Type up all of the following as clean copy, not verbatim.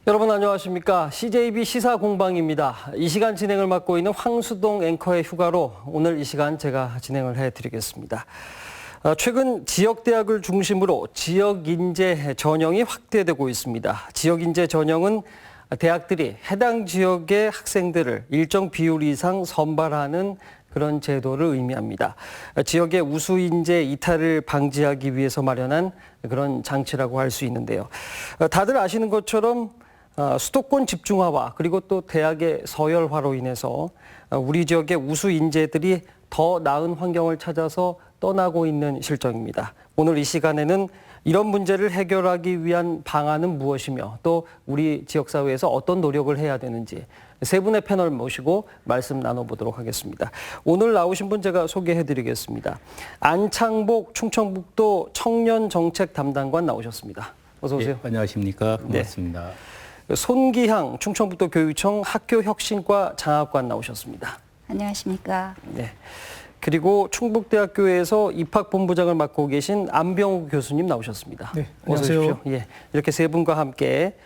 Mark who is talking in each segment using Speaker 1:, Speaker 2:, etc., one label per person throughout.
Speaker 1: 여러분 안녕하십니까? CJB 시사공방입니다. 이 시간 진행을 맡고 있는 황수동 앵커의 휴가로 오늘 이 시간 제가 진행을 해드리겠습니다. 최근 지역대학을 중심으로 지역인재 전형이 확대되고 있습니다. 지역인재 전형은 대학들이 해당 지역의 학생들을 일정 비율 이상 선발하는 그런 제도를 의미합니다. 지역의 우수 인재 이탈을 방지하기 위해서 마련한 그런 장치라고 할 수 있는데요. 다들 아시는 것처럼 수도권 집중화와 그리고 또 대학의 서열화로 인해서 우리 지역의 우수 인재들이 더 나은 환경을 찾아서 떠나고 있는 실정입니다. 오늘 이 시간에는 이런 문제를 해결하기 위한 방안은 무엇이며 또 우리 지역사회에서 어떤 노력을 해야 되는지 세 분의 패널 모시고 말씀 나눠보도록 하겠습니다. 오늘 나오신 분 제가 소개해드리겠습니다. 안창복 충청북도 청년정책 담당관 나오셨습니다. 어서 오세요.
Speaker 2: 네, 안녕하십니까. 반갑습니다.
Speaker 1: 네. 손기향 충청북도 교육청 학교혁신과 장학관 나오셨습니다.
Speaker 3: 안녕하십니까.
Speaker 1: 네. 그리고 충북대학교에서 입학본부장을 맡고 계신 안병우 교수님 나오셨습니다.
Speaker 4: 네,
Speaker 1: 안녕하세요.
Speaker 4: 안녕하세요.
Speaker 1: 예, 이렇게 세 분과 함께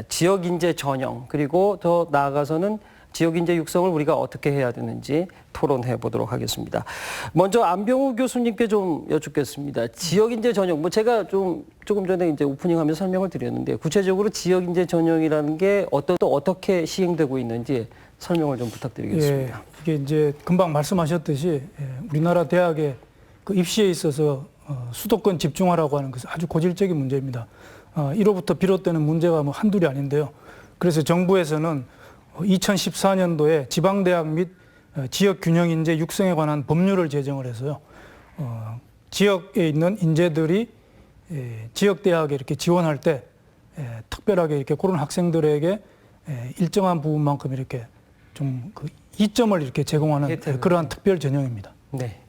Speaker 1: 지역인재 전형 그리고 더 나아가서는 지역인재 육성을 우리가 어떻게 해야 되는지 토론해 보도록 하겠습니다. 먼저 안병우 교수님께 좀 여쭙겠습니다. 지역인재 전형, 뭐 제가 조금 전에 이제 오프닝하면서 설명을 드렸는데 구체적으로 지역인재 전형이라는 게 또 어떻게 시행되고 있는지 설명을 좀 부탁드리겠습니다.
Speaker 4: 예, 이게 이제 금방 말씀하셨듯이 우리나라 대학의 그 입시에 있어서 수도권 집중화라고 하는 것은 아주 고질적인 문제입니다. 이로부터 비롯되는 문제가 뭐 한둘이 아닌데요. 그래서 정부에서는 2014년도에 지방대학 및 지역균형 인재 육성에 관한 법률을 제정을 해서요. 지역에 있는 인재들이 지역대학에 이렇게 지원할 때 특별하게 이렇게 그런 학생들에게 일정한 부분만큼 이렇게 좀 그 이점을 이렇게 제공하는 그러한 특별 전형입니다.
Speaker 1: 네.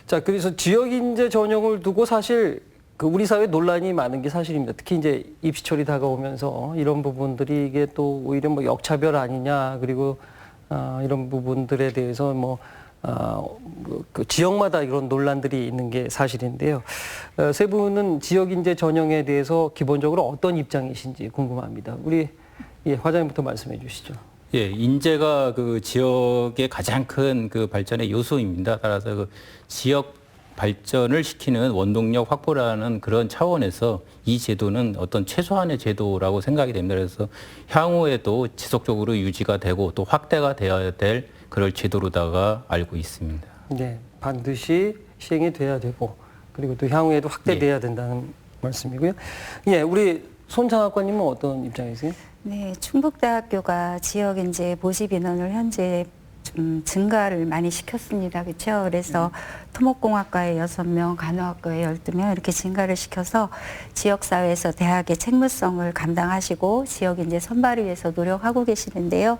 Speaker 1: 자, 그래서 지역인재 전형을 두고 사실 우리 사회 논란이 많은 게 사실입니다. 특히 이제 입시철이 다가오면서 이런 부분들이 이게 또 오히려 뭐 역차별 아니냐 그리고 이런 부분들에 대해서 그 지역마다 이런 논란들이 있는 게 사실인데요. 세 분은 지역인재 전형에 대해서 기본적으로 어떤 입장이신지 궁금합니다. 우리 화장님부터 말씀해 주시죠.
Speaker 2: 예, 인재가 그 지역의 가장 큰 그 발전의 요소입니다. 따라서 그 지역 발전을 시키는 원동력 확보라는 그런 차원에서 이 제도는 어떤 최소한의 제도라고 생각이 됩니다. 그래서 향후에도 지속적으로 유지가 되고 또 확대가 되어야 될 그럴 제도로다가 알고 있습니다.
Speaker 1: 네, 반드시 시행이 돼야 되고 그리고 또 향후에도 확대돼야 된다는 말씀이고요. 예, 우리 손 장학관님은 어떤 입장이세요?
Speaker 3: 네, 충북대학교가 지역 인재 모집 인원을 현재 좀 증가를 많이 시켰습니다. 그렇죠? 그래서 토목공학과에 6명, 간호학과에 12명 이렇게 증가를 시켜서 지역사회에서 대학의 책무성을 감당하시고 지역인재 선발을 위해서 노력하고 계시는데요.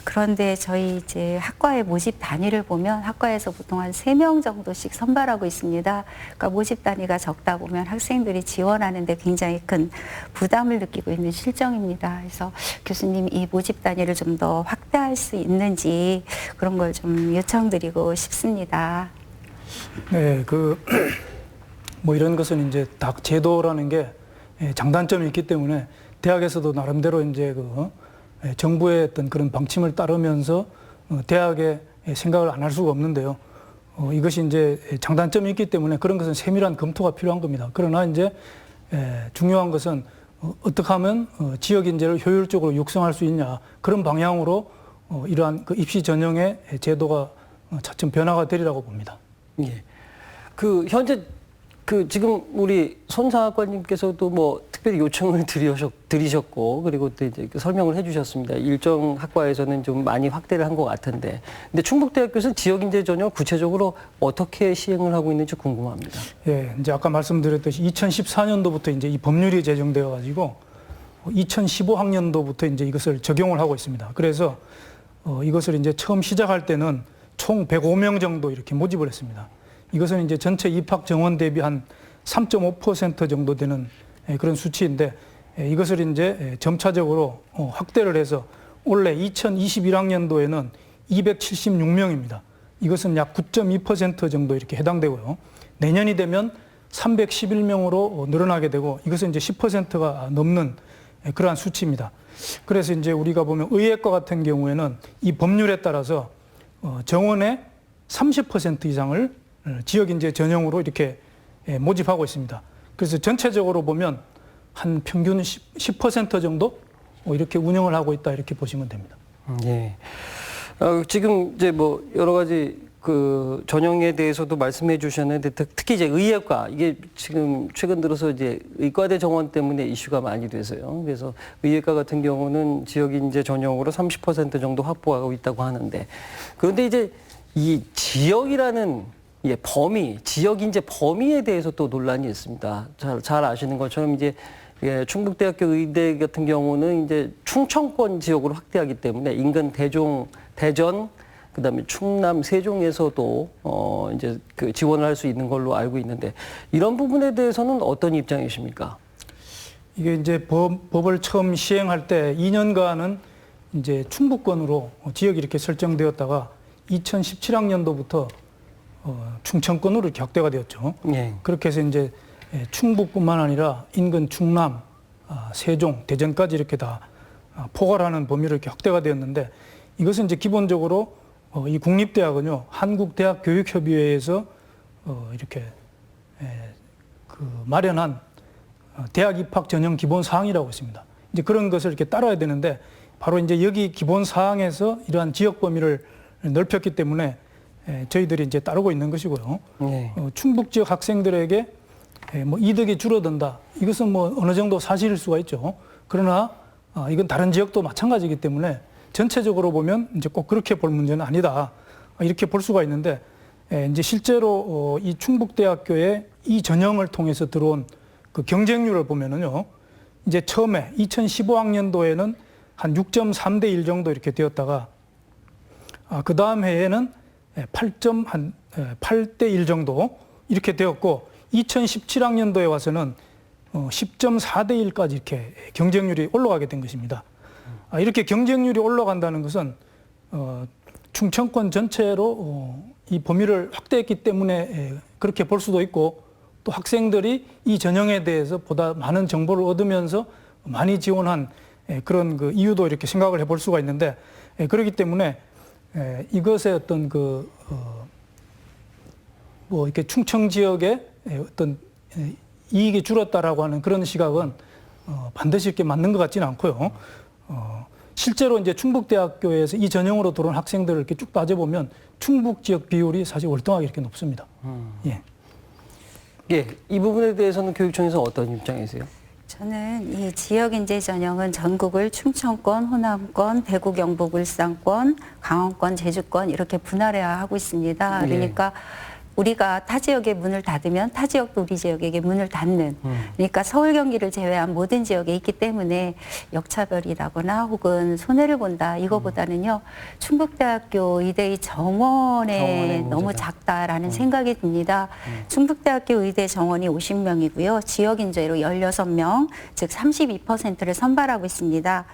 Speaker 3: 그런데 저희 이제 학과의 모집 단위를 보면 학과에서 보통 한 3명 정도씩 선발하고 있습니다. 그러니까 모집 단위가 적다 보면 학생들이 지원하는데 굉장히 큰 부담을 느끼고 있는 실정입니다. 그래서 교수님 이 모집 단위를 좀 더 확대할 수 있는지 그런 걸 좀 요청드리고 싶습니다.
Speaker 4: 네, 뭐 이런 것은 이제 다 제도라는 게 장단점이 있기 때문에 대학에서도 나름대로 이제 정부의 어떤 그런 방침을 따르면서 대학의 생각을 안 할 수가 없는데요. 이것이 이제 장단점이 있기 때문에 그런 것은 세밀한 검토가 필요한 겁니다. 그러나 이제 중요한 것은 어떻게 하면 지역 인재를 효율적으로 육성할 수 있냐 그런 방향으로 이러한 그 입시 전형의 제도가 차츰 변화가 되리라고 봅니다.
Speaker 1: 예. 현재 지금 우리 손 장학관님께서도 뭐 특별히 요청을 드리셨고 그리고 또 이제 설명을 해주셨습니다. 일정 학과에서는 좀 많이 확대를 한 것 같은데, 근데 충북대학교에서는 지역인재 전형 구체적으로 어떻게 시행을 하고 있는지 궁금합니다.
Speaker 4: 예, 이제 아까 말씀드렸듯이 2014년도부터 이제 이 법률이 제정되어 가지고 2015학년도부터 이제 이것을 적용을 하고 있습니다. 그래서 이것을 이제 처음 시작할 때는 총 105명 정도 이렇게 모집을 했습니다. 이것은 이제 전체 입학 정원 대비 한 3.5% 정도 되는 그런 수치인데 이것을 이제 점차적으로 확대를 해서 올해 2021학년도에는 276명입니다. 이것은 약 9.2% 정도 이렇게 해당되고요. 내년이 되면 311명으로 늘어나게 되고 이것은 이제 10%가 넘는 그러한 수치입니다. 그래서 이제 우리가 보면 의예과 같은 경우에는 이 법률에 따라서 정원의 30% 이상을 지역인재 전형으로 이렇게 모집하고 있습니다. 그래서 전체적으로 보면 한 평균 10% 정도 이렇게 운영을 하고 있다 이렇게 보시면 됩니다.
Speaker 1: 예. 지금 이제 뭐 여러 가지 그 전형에 대해서도 말씀해 주셨는데 특히 이제 의예과 이게 지금 최근 들어서 이제 의과대 정원 때문에 이슈가 많이 돼서요. 그래서 의예과 같은 경우는 지역 인재 전형으로 30% 정도 확보하고 있다고 하는데 그런데 이제 이 지역이라는 범위, 지역 인재 범위에 대해서 또 논란이 있습니다. 잘 아시는 것처럼 이제 충북대학교 의대 같은 경우는 이제 충청권 지역으로 확대하기 때문에 인근 대전, 그다음에 충남, 세종에서도 이제 그 지원을 할 수 있는 걸로 알고 있는데 이런 부분에 대해서는 어떤 입장이십니까?
Speaker 4: 이게 이제 법을 처음 시행할 때 2년간은 이제 충북권으로 지역이 이렇게 설정되었다가 2017학년도부터 충청권으로 이렇게 확대가 되었죠.
Speaker 1: 예.
Speaker 4: 그렇게 해서 이제 충북뿐만 아니라 인근 충남, 세종, 대전까지 이렇게 다 포괄하는 범위로 이렇게 확대가 되었는데 이것은 이제 기본적으로 이 국립대학은요 한국대학교육협의회에서 이렇게 마련한 대학 입학 전형 기본 사항이라고 있습니다. 이제 그런 것을 이렇게 따라야 되는데 바로 이제 여기 기본 사항에서 이러한 지역 범위를 넓혔기 때문에 저희들이 이제 따르고 있는 것이고요.
Speaker 1: 네.
Speaker 4: 충북 지역 학생들에게 뭐 이득이 줄어든다. 이것은 뭐 어느 정도 사실일 수가 있죠. 그러나 이건 다른 지역도 마찬가지이기 때문에 전체적으로 보면 이제 꼭 그렇게 볼 문제는 아니다. 이렇게 볼 수가 있는데 이제 실제로 이 충북대학교의 이 전형을 통해서 들어온 그 경쟁률을 보면은요. 이제 처음에 2015학년도에는 한 6.3대 1 정도 이렇게 되었다가 그 다음 해에는 8대 1 정도 이렇게 되었고 2017학년도에 와서는 10.4대 1까지 이렇게 경쟁률이 올라가게 된 것입니다. 이렇게 경쟁률이 올라간다는 것은 충청권 전체로 이 범위를 확대했기 때문에 그렇게 볼 수도 있고 또 학생들이 이 전형에 대해서 보다 많은 정보를 얻으면서 많이 지원한 그런 그 이유도 이렇게 생각을 해볼 수가 있는데 그렇기 때문에 이것의 어떤 뭐 이렇게 충청 지역의 어떤 이익이 줄었다라고 하는 그런 시각은 반드시 이렇게 맞는 것 같지는 않고요. 실제로 이제 충북대학교에서 이 전형으로 들어온 학생들을 이렇게 쭉 따져보면 충북 지역 비율이 사실 월등하게 이렇게 높습니다. 예.
Speaker 1: 예, 이 부분에 대해서는 교육청에서 어떤 입장이세요?
Speaker 3: 저는 이 지역인재 전형은 전국을 충청권, 호남권, 대구, 경북, 울산권, 강원권, 제주권 이렇게 분할해야 하고 있습니다. 그러니까 우리가 타 지역에 문을 닫으면 타 지역도 우리 지역에게 문을 닫는 그러니까 서울 경기를 제외한 모든 지역에 있기 때문에 역차별이라거나 혹은 손해를 본다 이거보다는요 충북대학교 의대의 정원에 너무 작다라는 생각이 듭니다. 충북대학교 의대 정원이 50명이고요. 지역 인재로 16명 즉 32%를 선발하고 있습니다.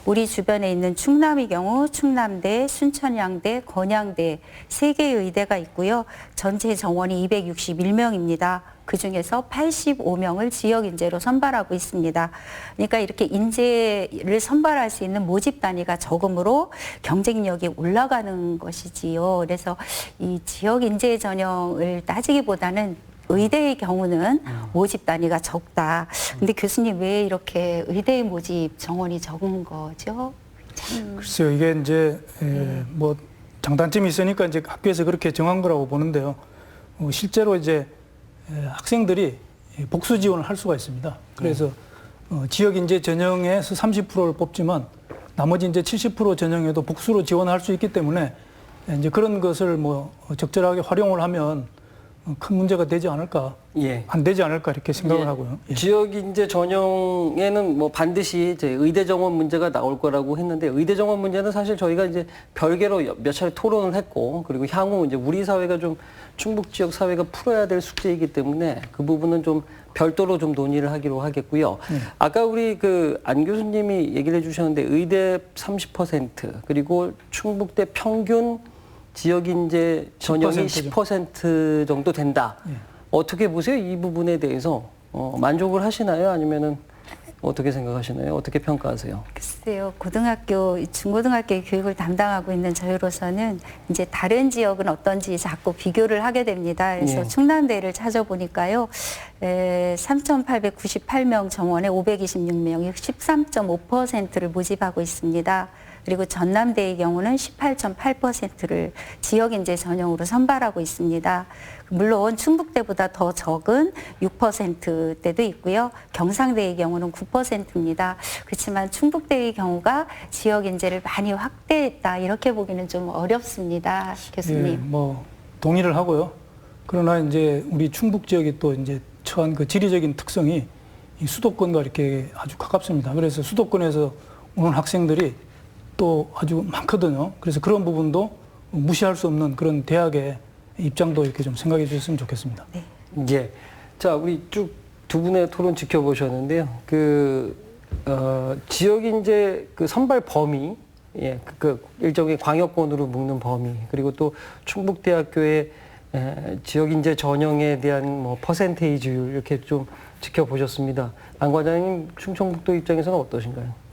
Speaker 3: 우리 주변에 있는 충남의 경우 충남대, 순천향대, 건양대 3개의 의대가 있고요. 전체 정원이 261명입니다. 그중에서 85명을 지역 인재로 선발하고 있습니다. 그러니까 이렇게 인재를 선발할 수 있는 모집 단위가 적음으로 경쟁력이 올라가는 것이지요. 그래서 이 지역 인재 전형을 따지기보다는 의대의 경우는 모집 단위가 적다. 근데 교수님 왜 이렇게 의대 모집 정원이 적은 거죠?
Speaker 4: 글쎄요, 이게 이제 뭐 장단점이 있으니까 이제 학교에서 그렇게 정한 거라고 보는데요. 실제로 이제 학생들이 복수 지원을 할 수가 있습니다. 그래서 지역 인재 전형에서 30%를 뽑지만 나머지 이제 70% 전형에도 복수로 지원할 수 있기 때문에 이제 그런 것을 뭐 적절하게 활용을 하면 큰 문제가 되지 않을까, 안 되지 않을까 이렇게 생각을 하고요.
Speaker 1: 지역 인재 전형에는 뭐 반드시 이제 의대 정원 문제가 나올 거라고 했는데 의대 정원 문제는 사실 저희가 이제 별개로 몇 차례 토론을 했고 그리고 향후 이제 우리 사회가 좀 충북 지역 사회가 풀어야 될 숙제이기 때문에 그 부분은 좀 별도로 좀 논의를 하기로 하겠고요. 아까 우리 그 안 교수님이 얘기를 해주셨는데 의대 30% 그리고 충북대 평균 지역 인재 전형이 10% 정도 된다. 어떻게 보세요? 이 부분에 대해서 만족을 하시나요? 아니면은 어떻게 생각하시나요? 어떻게 평가하세요?
Speaker 3: 글쎄요, 고등학교, 중고등학교 교육을 담당하고 있는 저희로서는 이제 다른 지역은 어떤지 자꾸 비교를 하게 됩니다. 그래서
Speaker 1: 예.
Speaker 3: 충남대를 찾아보니까요, 3,898명 정원에 526명이 13.5%를 모집하고 있습니다. 그리고 전남대의 경우는 18.8%를 지역인재 전형으로 선발하고 있습니다. 물론 충북대보다 더 적은 6%대도 있고요. 경상대의 경우는 9%입니다. 그렇지만 충북대의 경우가 지역인재를 많이 확대했다 이렇게 보기는 좀 어렵습니다, 교수님.
Speaker 4: 예, 뭐 동의를 하고요. 그러나 이제 우리 충북 지역이 또 이제 처한 그 지리적인 특성이 이 수도권과 이렇게 아주 가깝습니다. 그래서 수도권에서 오는 학생들이 또 아주 많거든요. 그래서 그런 부분도 무시할 수 없는 그런 대학의 입장도 이렇게 좀 생각해 주셨으면 좋겠습니다.
Speaker 3: 네.
Speaker 1: 예. 자, 우리 쭉 두 분의 토론 지켜보셨는데요. 지역인재 그 선발 범위, 예, 일종의 광역권으로 묶는 범위, 그리고 또 충북대학교의 지역인재 전형에 대한 뭐 퍼센테이지율 이렇게 좀 지켜보셨습니다. 안 과장님, 충청북도 입장에서는 어떠신가요?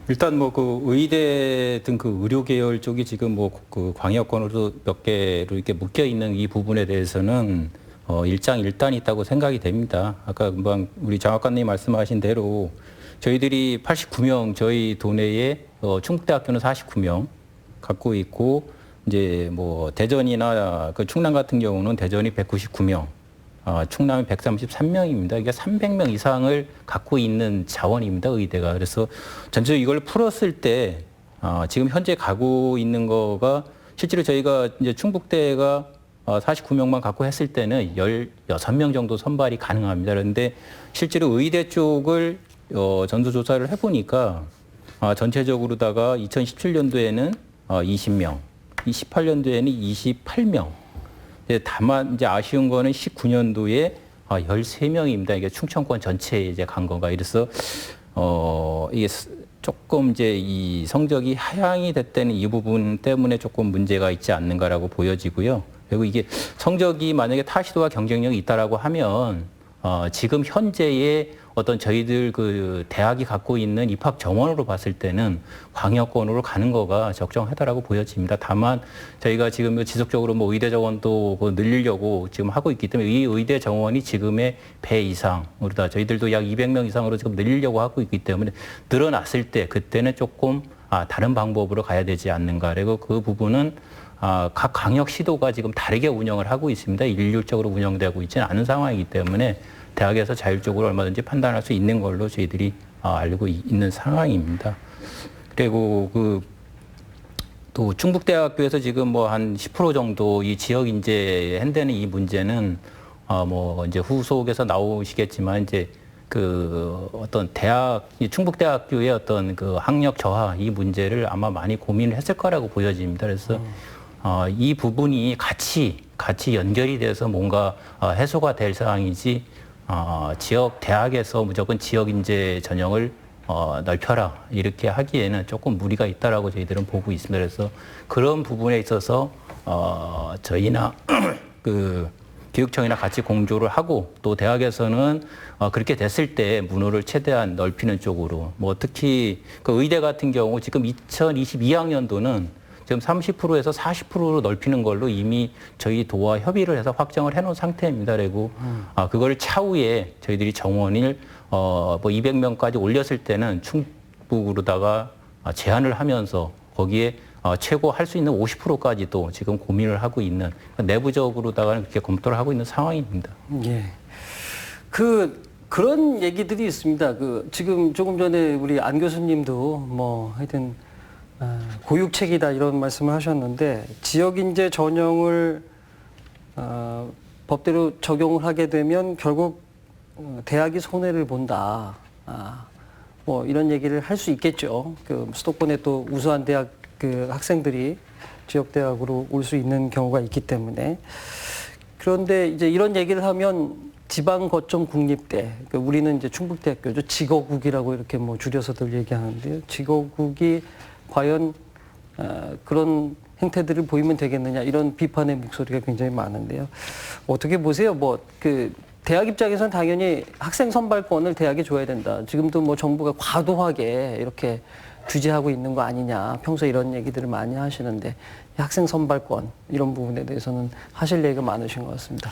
Speaker 2: 일단 뭐 그 의대 등 그 의료 계열 쪽이 지금 뭐 그 광역권으로 몇 개로 이렇게 묶여 있는 이 부분에 대해서는 일장일단이 있다고 생각이 됩니다. 아까 금방 우리 장학관님 말씀하신 대로 저희들이 89명 저희 도내에 충북대학교는 49명 갖고 있고 이제 뭐 대전이나 그 충남 같은 경우는 대전이 199명. 충남이 133명입니다. 이게 300명 이상을 갖고 있는 자원입니다, 의대가. 그래서 전체적으로 이걸 풀었을 때, 지금 현재 가고 있는 거가 실제로 저희가 이제 충북대가 49명만 갖고 했을 때는 16명 정도 선발이 가능합니다. 그런데 실제로 의대 쪽을 전수조사를 해보니까 전체적으로다가 2017년도에는 20명, 18년도에는 28명, 다만 이제 아쉬운 거는 19년도에 13명입니다. 이게 충청권 전체에 이제 간 거가. 그래서 이게 조금 이제 이 성적이 하향이 됐다는 이 부분 때문에 조금 문제가 있지 않는가라고 보여지고요. 그리고 이게 성적이 만약에 타시도와 경쟁력이 있다라고 하면 지금 현재의 어떤 저희들 그 대학이 갖고 있는 입학 정원으로 봤을 때는 광역권으로 가는 거가 적정하다라고 보여집니다. 다만 저희가 지금 지속적으로 뭐 의대 정원도 늘리려고 지금 하고 있기 때문에 이 의대 정원이 지금의 배 이상으로다 저희들도 약 200명 이상으로 지금 늘리려고 하고 있기 때문에 늘어났을 때 그때는 조금 다른 방법으로 가야 되지 않는가. 그리고 그 부분은 각 광역시도가 지금 다르게 운영을 하고 있습니다. 일률적으로 운영되고 있지는 않은 상황이기 때문에 대학에서 자율적으로 얼마든지 판단할 수 있는 걸로 저희들이 알고 있는 상황입니다. 그리고 또 충북대학교에서 지금 뭐 한 10% 정도 이 지역 인재 한다는 이 문제는 뭐 이제 후속에서 나오시겠지만 이제 그 어떤 충북대학교의 어떤 그 학력 저하 이 문제를 아마 많이 고민을 했을 거라고 보여집니다. 그래서 이 부분이 같이 연결이 돼서 뭔가 해소가 될 상황이지 지역 대학에서 무조건 지역 인재 전형을 넓혀라 이렇게 하기에는 조금 무리가 있다라고 저희들은 보고 있습니다. 그래서 그런 부분에 있어서 저희나 그 교육청이나 같이 공조를 하고 또 대학에서는 그렇게 됐을 때 문호를 최대한 넓히는 쪽으로 뭐 특히 그 의대 같은 경우 지금 2022학년도는 지금 30%에서 40%로 넓히는 걸로 이미 저희 도와 협의를 해서 확정을 해놓은 상태입니다. 그리고 그걸 차후에 저희들이 정원을 뭐 200명까지 올렸을 때는 충북으로다가 제한을 하면서 거기에 최고 할 수 있는 50%까지도 지금 고민을 하고 있는 내부적으로다가는 그렇게 검토를 하고 있는 상황입니다.
Speaker 1: 예. 그런 얘기들이 있습니다. 지금 조금 전에 우리 안 교수님도 뭐 하여튼 고육책이다 이런 말씀을 하셨는데 지역인재 전형을 법대로 적용을 하게 되면 결국 대학이 손해를 본다. 뭐 이런 얘기를 할 수 있겠죠. 수도권에 또 우수한 대학 학생들이 지역 대학으로 올 수 있는 경우가 있기 때문에 그런데 이제 이런 얘기를 하면 지방 거점 국립대, 우리는 이제 충북대학교죠. 지거국이라고 이렇게 뭐 줄여서들 얘기하는데요. 지거국이 과연 그런 행태들을 보이면 되겠느냐 이런 비판의 목소리가 굉장히 많은데요. 어떻게 보세요? 대학 입장에서는 당연히 학생 선발권을 대학에 줘야 된다. 지금도 뭐 정부가 과도하게 이렇게 규제하고 있는 거 아니냐. 평소에 이런 얘기들을 많이 하시는데 학생 선발권 이런 부분에 대해서는 하실 얘기가 많으신 것 같습니다.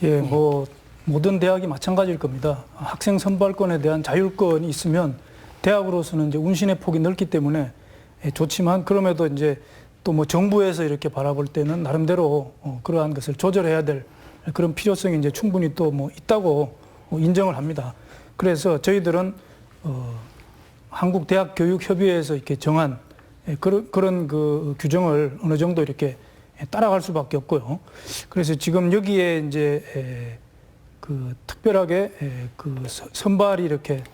Speaker 4: 예, 뭐 모든 대학이 마찬가지일 겁니다. 학생 선발권에 대한 자율권이 있으면 대학으로서는 이제 운신의 폭이 넓기 때문에 좋지만 그럼에도 이제 또 뭐 정부에서 이렇게 바라볼 때는 나름대로 그러한 것을 조절해야 될 그런 필요성이 이제 충분히 또 뭐 있다고 인정을 합니다. 그래서 저희들은 한국대학교육협의회에서 이렇게 정한 그런 그 규정을 어느 정도 이렇게 따라갈 수밖에 없고요. 그래서 지금 여기에 이제 그 특별하게 그 선발이 이렇게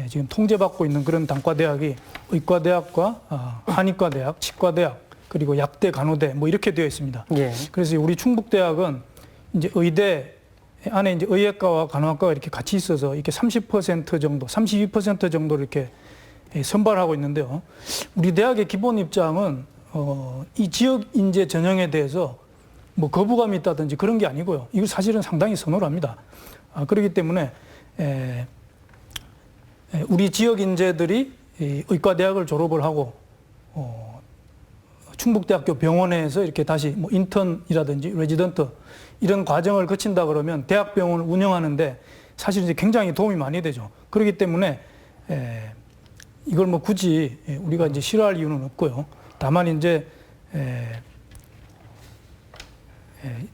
Speaker 4: 지금 통제받고 있는 그런 단과대학이 의과대학과 한의과대학, 치과대학, 그리고 약대, 간호대 뭐 이렇게 되어 있습니다.
Speaker 1: 예.
Speaker 4: 그래서 우리 충북대학은 이제 의대 안에 이제 의예과와 간호학과가 이렇게 같이 있어서 이렇게 30% 정도, 32% 정도 이렇게 선발하고 있는데요. 우리 대학의 기본 입장은 이 지역 인재 전형에 대해서 뭐 거부감이 있다든지 그런 게 아니고요. 이거 사실은 상당히 선호를 합니다. 그렇기 때문에 우리 지역 인재들이 의과대학을 졸업을 하고 충북대학교 병원에서 이렇게 다시 뭐 인턴이라든지 레지던트 이런 과정을 거친다 그러면 대학병원을 운영하는데 사실 이제 굉장히 도움이 많이 되죠. 그렇기 때문에 이걸 뭐 굳이 우리가 이제 싫어할 이유는 없고요. 다만 이제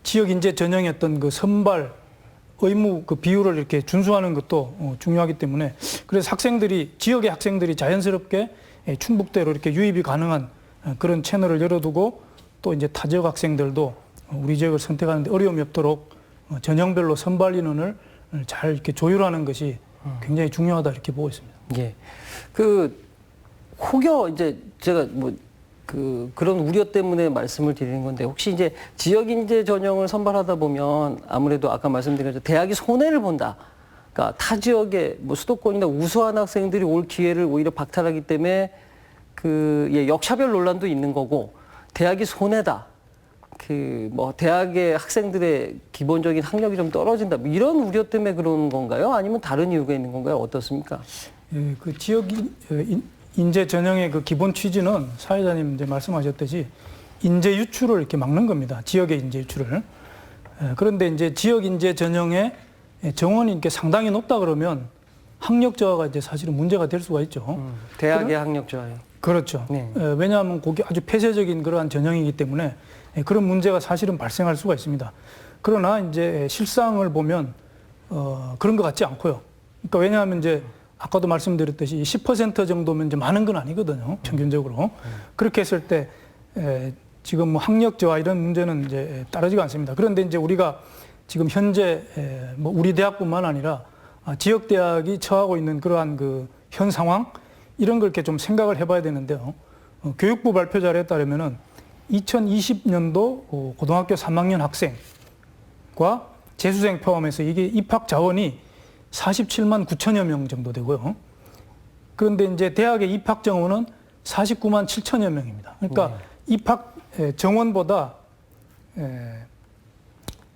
Speaker 4: 지역 인재 전형의 어떤 그 선발 의무 그 비율을 이렇게 준수하는 것도 중요하기 때문에 그래서 학생들이 지역의 학생들이 자연스럽게 충북대로 이렇게 유입이 가능한 그런 채널을 열어두고 또 이제 타 지역 학생들도 우리 지역을 선택하는데 어려움이 없도록 전형별로 선발 인원을 잘 이렇게 조율하는 것이 굉장히 중요하다 이렇게 보고 있습니다.
Speaker 1: 예. 그 혹여 이제 제가 뭐 그런 우려 때문에 말씀을 드리는 건데 혹시 이제 지역 인재 전형을 선발하다 보면 아무래도 아까 말씀드린 것처럼 대학이 손해를 본다. 그러니까 타 지역의 뭐 수도권이나 우수한 학생들이 올 기회를 오히려 박탈하기 때문에 역차별 논란도 있는 거고 대학이 손해다. 뭐 대학의 학생들의 기본적인 학력이 좀 떨어진다. 뭐 이런 우려 때문에 그런 건가요? 아니면 다른 이유가 있는 건가요? 어떻습니까?
Speaker 4: 예, 그 지역 인재 전형의 그 기본 취지는 사회자님 이제 말씀하셨듯이 인재 유출을 이렇게 막는 겁니다. 지역의 인재 유출을. 그런데 이제 지역 인재 전형의 정원이 이렇게 상당히 높다 그러면 학력 저하가 이제 사실은 문제가 될 수가 있죠.
Speaker 1: 대학의 학력 저하요.
Speaker 4: 그렇죠.
Speaker 1: 네.
Speaker 4: 왜냐하면 그게 아주 폐쇄적인 그러한 전형이기 때문에 그런 문제가 사실은 발생할 수가 있습니다. 그러나 이제 실상을 보면 그런 것 같지 않고요. 그러니까 왜냐하면 이제 아까도 말씀드렸듯이 10% 정도면 이제 많은 건 아니거든요. 평균적으로. 그렇게 했을 때 지금 뭐 학력 저하 이런 문제는 이제 따르지가 않습니다. 그런데 이제 우리가 지금 현재 뭐 우리 대학뿐만 아니라 지역 대학이 처하고 있는 그러한 그 현 상황 이런 걸 이렇게 좀 생각을 해봐야 되는데요. 교육부 발표 자료에 따르면은 2020년도 고등학교 3학년 학생과 재수생 포함해서 이게 입학 자원이 47만 9천여 명 정도 되고요. 그런데 이제 대학의 입학 정원은 49만 7천여 명입니다. 그러니까 입학 정원보다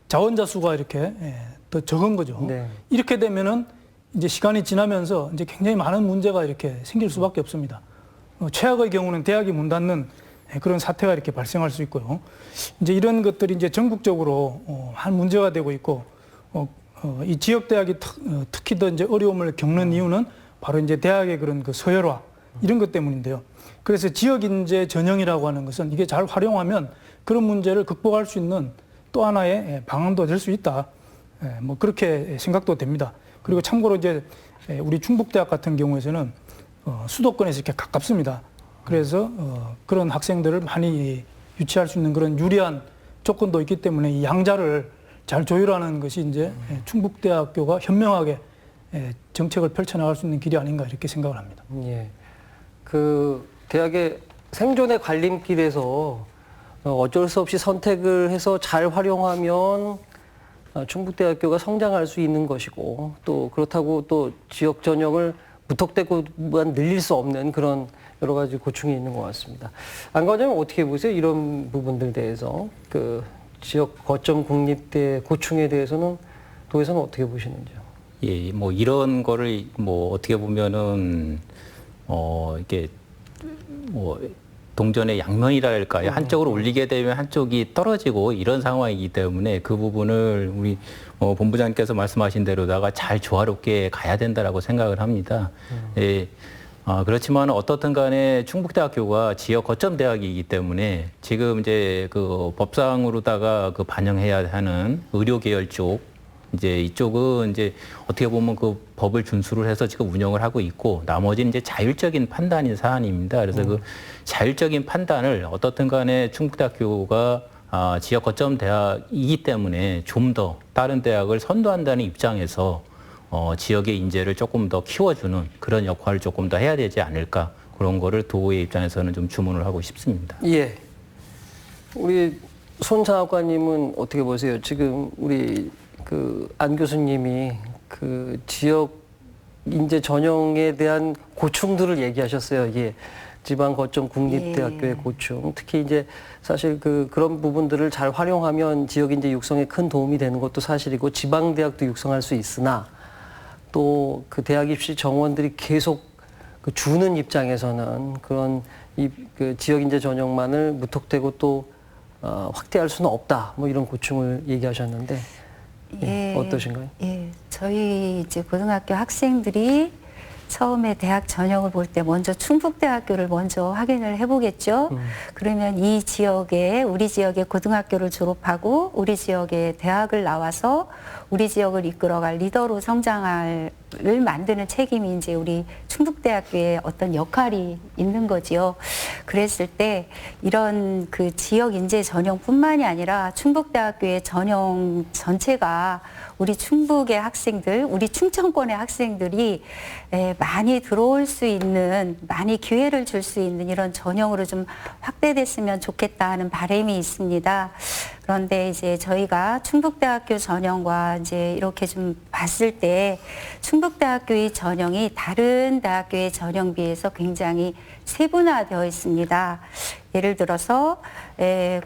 Speaker 4: 자원자 수가 이렇게 더 적은 거죠.
Speaker 1: 네.
Speaker 4: 이렇게 되면은 이제 시간이 지나면서 이제 굉장히 많은 문제가 이렇게 생길 수밖에 없습니다. 최악의 경우는 대학이 문 닫는 그런 사태가 이렇게 발생할 수 있고요. 이제 이런 것들이 이제 전국적으로 한 문제가 되고 있고, 이 지역 대학이 특히 더 이제 어려움을 겪는 이유는 바로 이제 대학의 그런 그 서열화 이런 것 때문인데요. 그래서 지역 인재 전형이라고 하는 것은 이게 잘 활용하면 그런 문제를 극복할 수 있는 또 하나의 방안도 될 수 있다. 뭐 그렇게 생각도 됩니다. 그리고 참고로 이제 우리 충북대학 같은 경우에는 수도권에서 이렇게 가깝습니다. 그래서 그런 학생들을 많이 유치할 수 있는 그런 유리한 조건도 있기 때문에 이 양자를 잘 조율하는 것이 이제 충북대학교가 현명하게 정책을 펼쳐나갈 수 있는 길이 아닌가 이렇게 생각을 합니다.
Speaker 1: 예. 그 대학의 생존의 갈림길에서 어쩔 수 없이 선택을 해서 잘 활용하면 충북대학교가 성장할 수 있는 것이고 또 그렇다고 또 지역 전형을 무턱대고만 늘릴 수 없는 그런 여러 가지 고충이 있는 것 같습니다. 안 과장님 어떻게 보세요? 이런 부분들 대해서 그 지역 거점 국립대 고충에 대해서는 도에서는 어떻게 보시는지요?
Speaker 2: 예, 뭐 이런 거를 뭐 어떻게 보면은 이게 뭐 동전의 양면이랄까요. 한쪽으로 올리게 되면 한쪽이 떨어지고 이런 상황이기 때문에 그 부분을 우리 본부장님께서 말씀하신 대로다가 잘 조화롭게 가야 된다라고 생각을 합니다. 예. 그렇지만 어떻든 간에 충북대학교가 지역 거점 대학이기 때문에 지금 이제 그 법상으로다가 그 반영해야 하는 의료계열 쪽 이제 이쪽은 이제 어떻게 보면 그 법을 준수를 해서 지금 운영을 하고 있고 나머지는 이제 자율적인 판단인 사안입니다. 그래서 그 자율적인 판단을 어떻든 간에 충북대학교가 지역 거점 대학이기 때문에 좀 더 다른 대학을 선도한다는 입장에서 지역의 인재를 조금 더 키워주는 그런 역할을 조금 더 해야 되지 않을까 그런 거를 도의 입장에서는 좀 주문을 하고 싶습니다.
Speaker 1: 예. 우리 손 장학관님은 어떻게 보세요? 지금 우리 그 안 교수님이 그 지역 인재 전형에 대한 고충들을 얘기하셨어요. 이게 지방 거점 국립대학교의 고충. 특히 이제 사실 그런 부분들을 잘 활용하면 지역 인재 육성에 큰 도움이 되는 것도 사실이고 지방 대학도 육성할 수 있으나 또 그 대학 입시 정원들이 계속 그 주는 입장에서는 그런 그 지역 인재 전형만을 무턱대고 또 확대할 수는 없다. 뭐 이런 고충을 얘기하셨는데 어떠신가요?
Speaker 3: 예, 저희 이제 고등학교 학생들이 처음에 대학 전형을 볼 때 먼저 충북대학교를 먼저 확인을 해보겠죠. 그러면 이 지역에 우리 지역의 고등학교를 졸업하고 우리 지역의 대학을 나와서 우리 지역을 이끌어갈 리더로 성장을 만드는 책임이 이제 우리 충북대학교의 어떤 역할이 있는 거지요. 그랬을 때 이런 그 지역 인재 전형뿐만이 아니라 충북대학교의 전형 전체가 우리 충북의 학생들, 우리 충청권의 학생들이 많이 들어올 수 있는, 많이 기회를 줄 수 있는 이런 전형으로 좀 확대됐으면 좋겠다 하는 바람이 있습니다. 그런데 이제 저희가 충북대학교 전형과 이제 이렇게 좀 봤을 때 충북대학교의 전형이 다른 대학교의 전형 비해서 굉장히 세분화되어 있습니다. 예를 들어서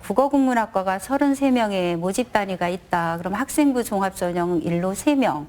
Speaker 3: 국어국문학과가 33명의 모집 단위가 있다. 그럼 학생부 종합전형 1로 3명,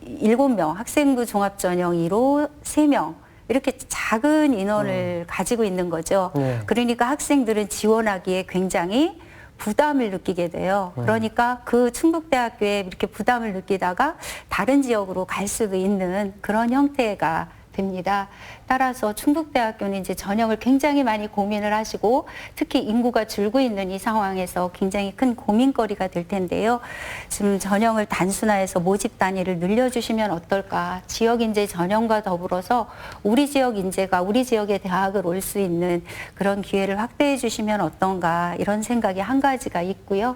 Speaker 3: 7명, 학생부 종합전형 2로 3명. 이렇게 작은 인원을 가지고 있는 거죠. 그러니까 학생들은 지원하기에 굉장히 부담을 느끼게 돼요. 그러니까 그 충북대학교에 이렇게 부담을 느끼다가 다른 지역으로 갈 수도 있는 그런 형태가 됩니다. 따라서 충북대학교는 이제 전형을 굉장히 많이 고민을 하시고 특히 인구가 줄고 있는 이 상황에서 굉장히 큰 고민거리가 될 텐데요. 지금 전형을 단순화해서 모집 단위를 늘려주시면 어떨까. 지역 인재 전형과 더불어서 우리 지역 인재가 우리 지역의 대학을 올 수 있는 그런 기회를 확대해 주시면 어떤가 이런 생각이 한 가지가 있고요.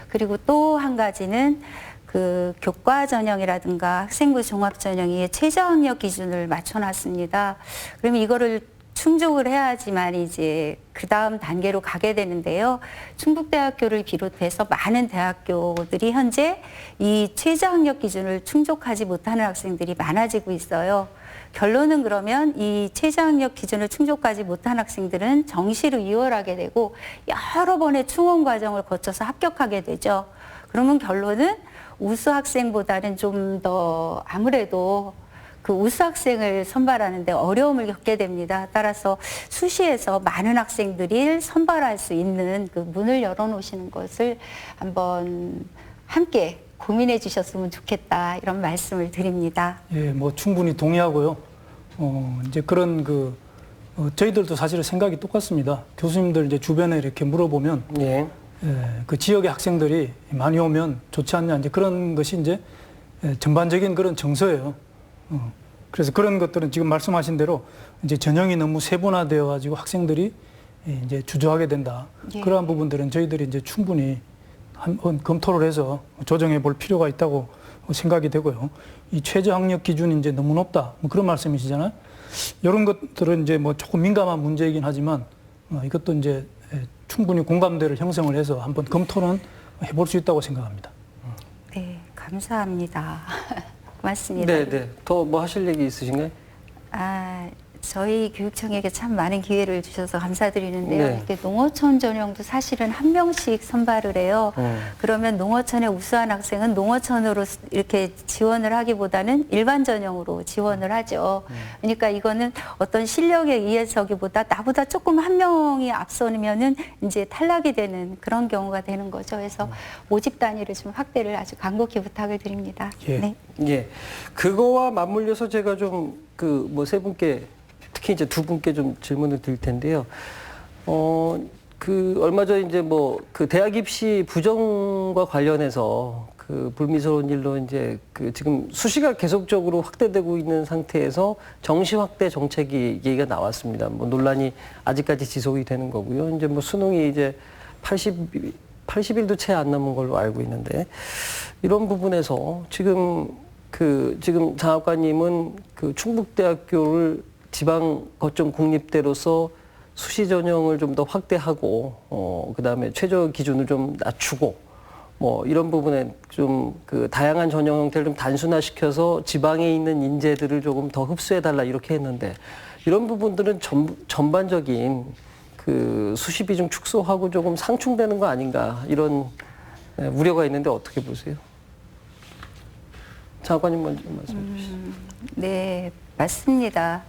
Speaker 3: 그리고 또 한 가지는 그 교과 전형이라든가 학생부 종합 전형이 최저 학력 기준을 맞춰놨습니다. 그러면 이거를 충족을 해야지만 이제 그 다음 단계로 가게 되는데요. 충북대학교를 비롯해서 많은 대학교들이 현재 이 최저 학력 기준을 충족하지 못하는 학생들이 많아지고 있어요. 결론은 그러면 이 최저 학력 기준을 충족하지 못한 학생들은 정시로 이월하게 되고 여러 번의 충원 과정을 거쳐서 합격하게 되죠. 그러면 결론은 우수 학생보다는 좀 더 아무래도 그 우수 학생을 선발하는데 어려움을 겪게 됩니다. 따라서 수시에서 많은 학생들이 선발할 수 있는 그 문을 열어놓으시는 것을 한번 함께 고민해 주셨으면 좋겠다 이런 말씀을 드립니다.
Speaker 4: 예, 뭐 충분히 동의하고요. 이제 그런 저희들도 사실은 생각이 똑같습니다. 교수님들 이제 주변에 이렇게 물어보면 그 지역의 학생들이 많이 오면 좋지 않냐 이제 그런 것이 이제 전반적인 그런 정서예요. 그래서 그런 것들은 지금 말씀하신 대로 이제 전형이 너무 세분화되어 가지고 학생들이 이제 주저하게 된다. 그러한 부분들은 저희들이 이제 충분히 한번 검토를 해서 조정해 볼 필요가 있다고 생각이 되고요. 이 최저 학력 기준이 이제 너무 높다. 뭐 그런 말씀이시잖아요. 이런 것들은 이제 뭐 조금 민감한 문제이긴 하지만 이것도 이제 충분히 공감대를 형성을 해서 한번 검토는 해볼 수 있다고 생각합니다.
Speaker 3: 네, 감사합니다. 고맙습니다.
Speaker 1: 네. 더 뭐 하실 얘기 있으신가요?
Speaker 3: 저희 교육청에게 참 많은 기회를 주셔서 감사드리는데요.
Speaker 1: 네.
Speaker 3: 이렇게 농어촌 전형도 사실은 한 명씩 선발을 해요. 그러면 농어촌에 우수한 학생은 농어촌으로 이렇게 지원을 하기보다는 일반 전형으로 지원을 하죠. 그러니까 이거는 어떤 실력에 의해서기보다 나보다 조금 한 명이 앞서면은 이제 탈락이 되는 그런 경우가 되는 거죠. 그래서 모집 단위를 좀 확대를 아주 간곡히 부탁을 드립니다.
Speaker 4: 예.
Speaker 3: 네.
Speaker 1: 예. 그거와 맞물려서 제가 좀 그 뭐 세 분께 특히 이제 두 분께 좀 질문을 드릴 텐데요. 그 얼마 전에 이제 뭐 그 대학 입시 부정과 관련해서 그 불미스러운 일로 이제 그 지금 수시가 계속적으로 확대되고 있는 상태에서 정시 확대 정책이 얘기가 나왔습니다. 뭐 논란이 아직까지 지속이 되는 거고요. 이제 뭐 수능이 이제 80일도 채 안 남은 걸로 알고 있는데 이런 부분에서 지금 장학관님은 그 충북대학교를 지방 거점 공립대로서 수시 전형을 좀 더 확대하고 그다음에 최저 기준을 좀 낮추고 뭐 이런 부분에 좀 그 다양한 전형 형태를 좀 단순화시켜서 지방에 있는 인재들을 조금 더 흡수해 달라 이렇게 했는데 이런 부분들은 전반적인 그 수시 비중 축소하고 조금 상충되는 거 아닌가 이런 우려가 있는데 어떻게 보세요? 장관님 먼저 말씀해 주시죠.
Speaker 3: 네, 맞습니다.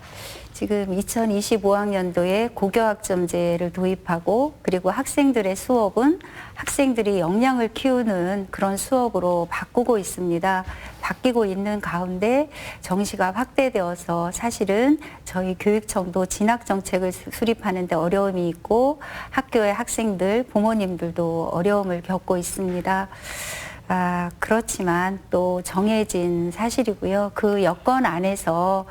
Speaker 3: 지금 2025학년도에 고교학점제를 도입하고 그리고 학생들의 수업은 학생들이 역량을 키우는 그런 수업으로 바꾸고 있습니다. 바뀌고 있는 가운데 정시가 확대되어서 사실은 저희 교육청도 진학정책을 수립하는 데 어려움이 있고 학교의 학생들, 부모님들도 어려움을 겪고 있습니다. 그렇지만 또 정해진 사실이고요. 그 여건 안에서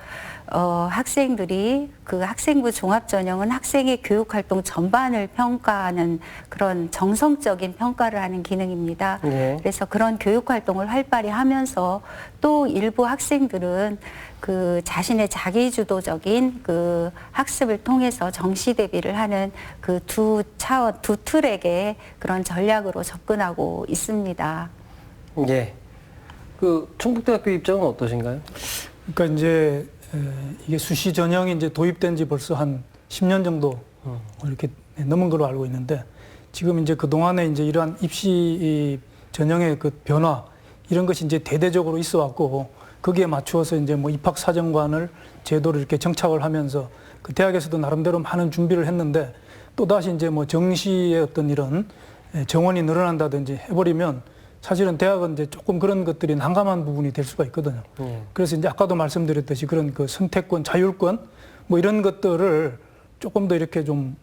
Speaker 3: 학생들이 그 학생부 종합전형은 학생의 교육활동 전반을 평가하는 그런 정성적인 평가를 하는 기능입니다.
Speaker 1: 네.
Speaker 3: 그래서 그런 교육활동을 활발히 하면서 또 일부 학생들은 그 자신의 자기주도적인 그 학습을 통해서 정시 대비를 하는 그 두 차원, 두 틀의 그런 전략으로 접근하고 있습니다.
Speaker 1: 예. 그 충북대학교 입장은 어떠신가요?
Speaker 4: 그러니까 이제 이게 수시 전형이 이제 도입된 지 벌써 한 10년 정도 이렇게 넘은 걸로 알고 있는데 지금 이제 그 동안에 이제 이러한 입시 전형의 그 변화 이런 것이 이제 대대적으로 있어 왔고 거기에 맞추어서 이제 뭐 입학사정관을 제도를 이렇게 정착을 하면서 그 대학에서도 나름대로 많은 준비를 했는데 또 다시 이제 뭐 정시의 어떤 이런 정원이 늘어난다든지 해버리면 사실은 대학은 이제 조금 그런 것들이 난감한 부분이 될 수가 있거든요. 그래서 이제 아까도 말씀드렸듯이 그런 그 선택권, 자율권 뭐 이런 것들을 조금 더 이렇게 좀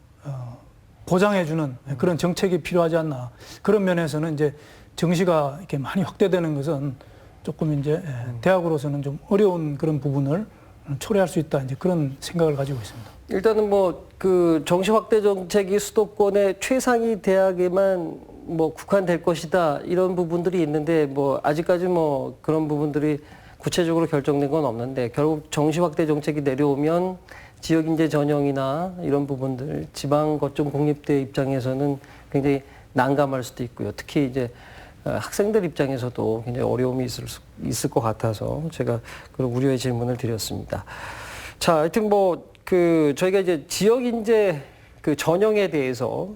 Speaker 4: 보장해주는 그런 정책이 필요하지 않나. 그런 면에서는 이제 정시가 이렇게 많이 확대되는 것은 조금 이제 대학으로서는 좀 어려운 그런 부분을 초래할 수 있다. 이제 그런 생각을 가지고 있습니다.
Speaker 1: 일단은 뭐 그 정시 확대 정책이 수도권의 최상위 대학에만 뭐 국한될 것이다 이런 부분들이 있는데 뭐 아직까지 뭐 그런 부분들이 구체적으로 결정된 건 없는데 결국 정시 확대 정책이 내려오면 지역 인재 전형이나 이런 부분들 지방 거점 공립대 입장에서는 굉장히 난감할 수도 있고요. 특히 이제 학생들 입장에서도 굉장히 어려움이 있을 것 같아서 제가 그런 우려의 질문을 드렸습니다. 자, 하여튼 뭐 그 저희가 이제 지역 인재 그 전형에 대해서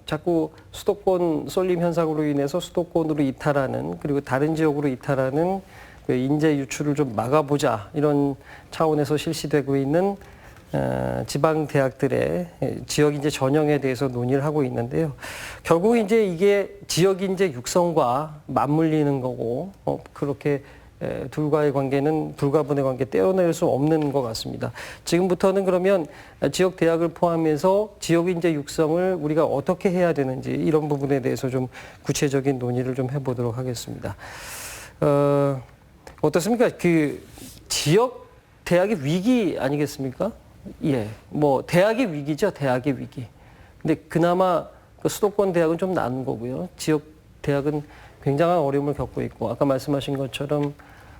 Speaker 1: 자꾸 수도권 쏠림 현상으로 인해서 수도권으로 이탈하는 그리고 다른 지역으로 이탈하는 그 인재 유출을 좀 막아보자 이런 차원에서 실시되고 있는 지방 대학들의 지역 인재 전형에 대해서 논의를 하고 있는데요. 결국 이제 이게 지역 인재 육성과 맞물리는 거고 그렇게 둘과의 관계는 불가분의 관계 떼어낼 수 없는 것 같습니다. 지금부터는 그러면 지역 대학을 포함해서 지역 인재 육성을 우리가 어떻게 해야 되는지 이런 부분에 대해서 좀 구체적인 논의를 좀 해보도록 하겠습니다. 어떻습니까? 그 지역 대학의 위기 아니겠습니까? 예, 뭐 대학의 위기죠, 대학의 위기. 근데 그나마 그 수도권 대학은 좀 나은 거고요. 지역 대학은 굉장한 어려움을 겪고 있고 아까 말씀하신 것처럼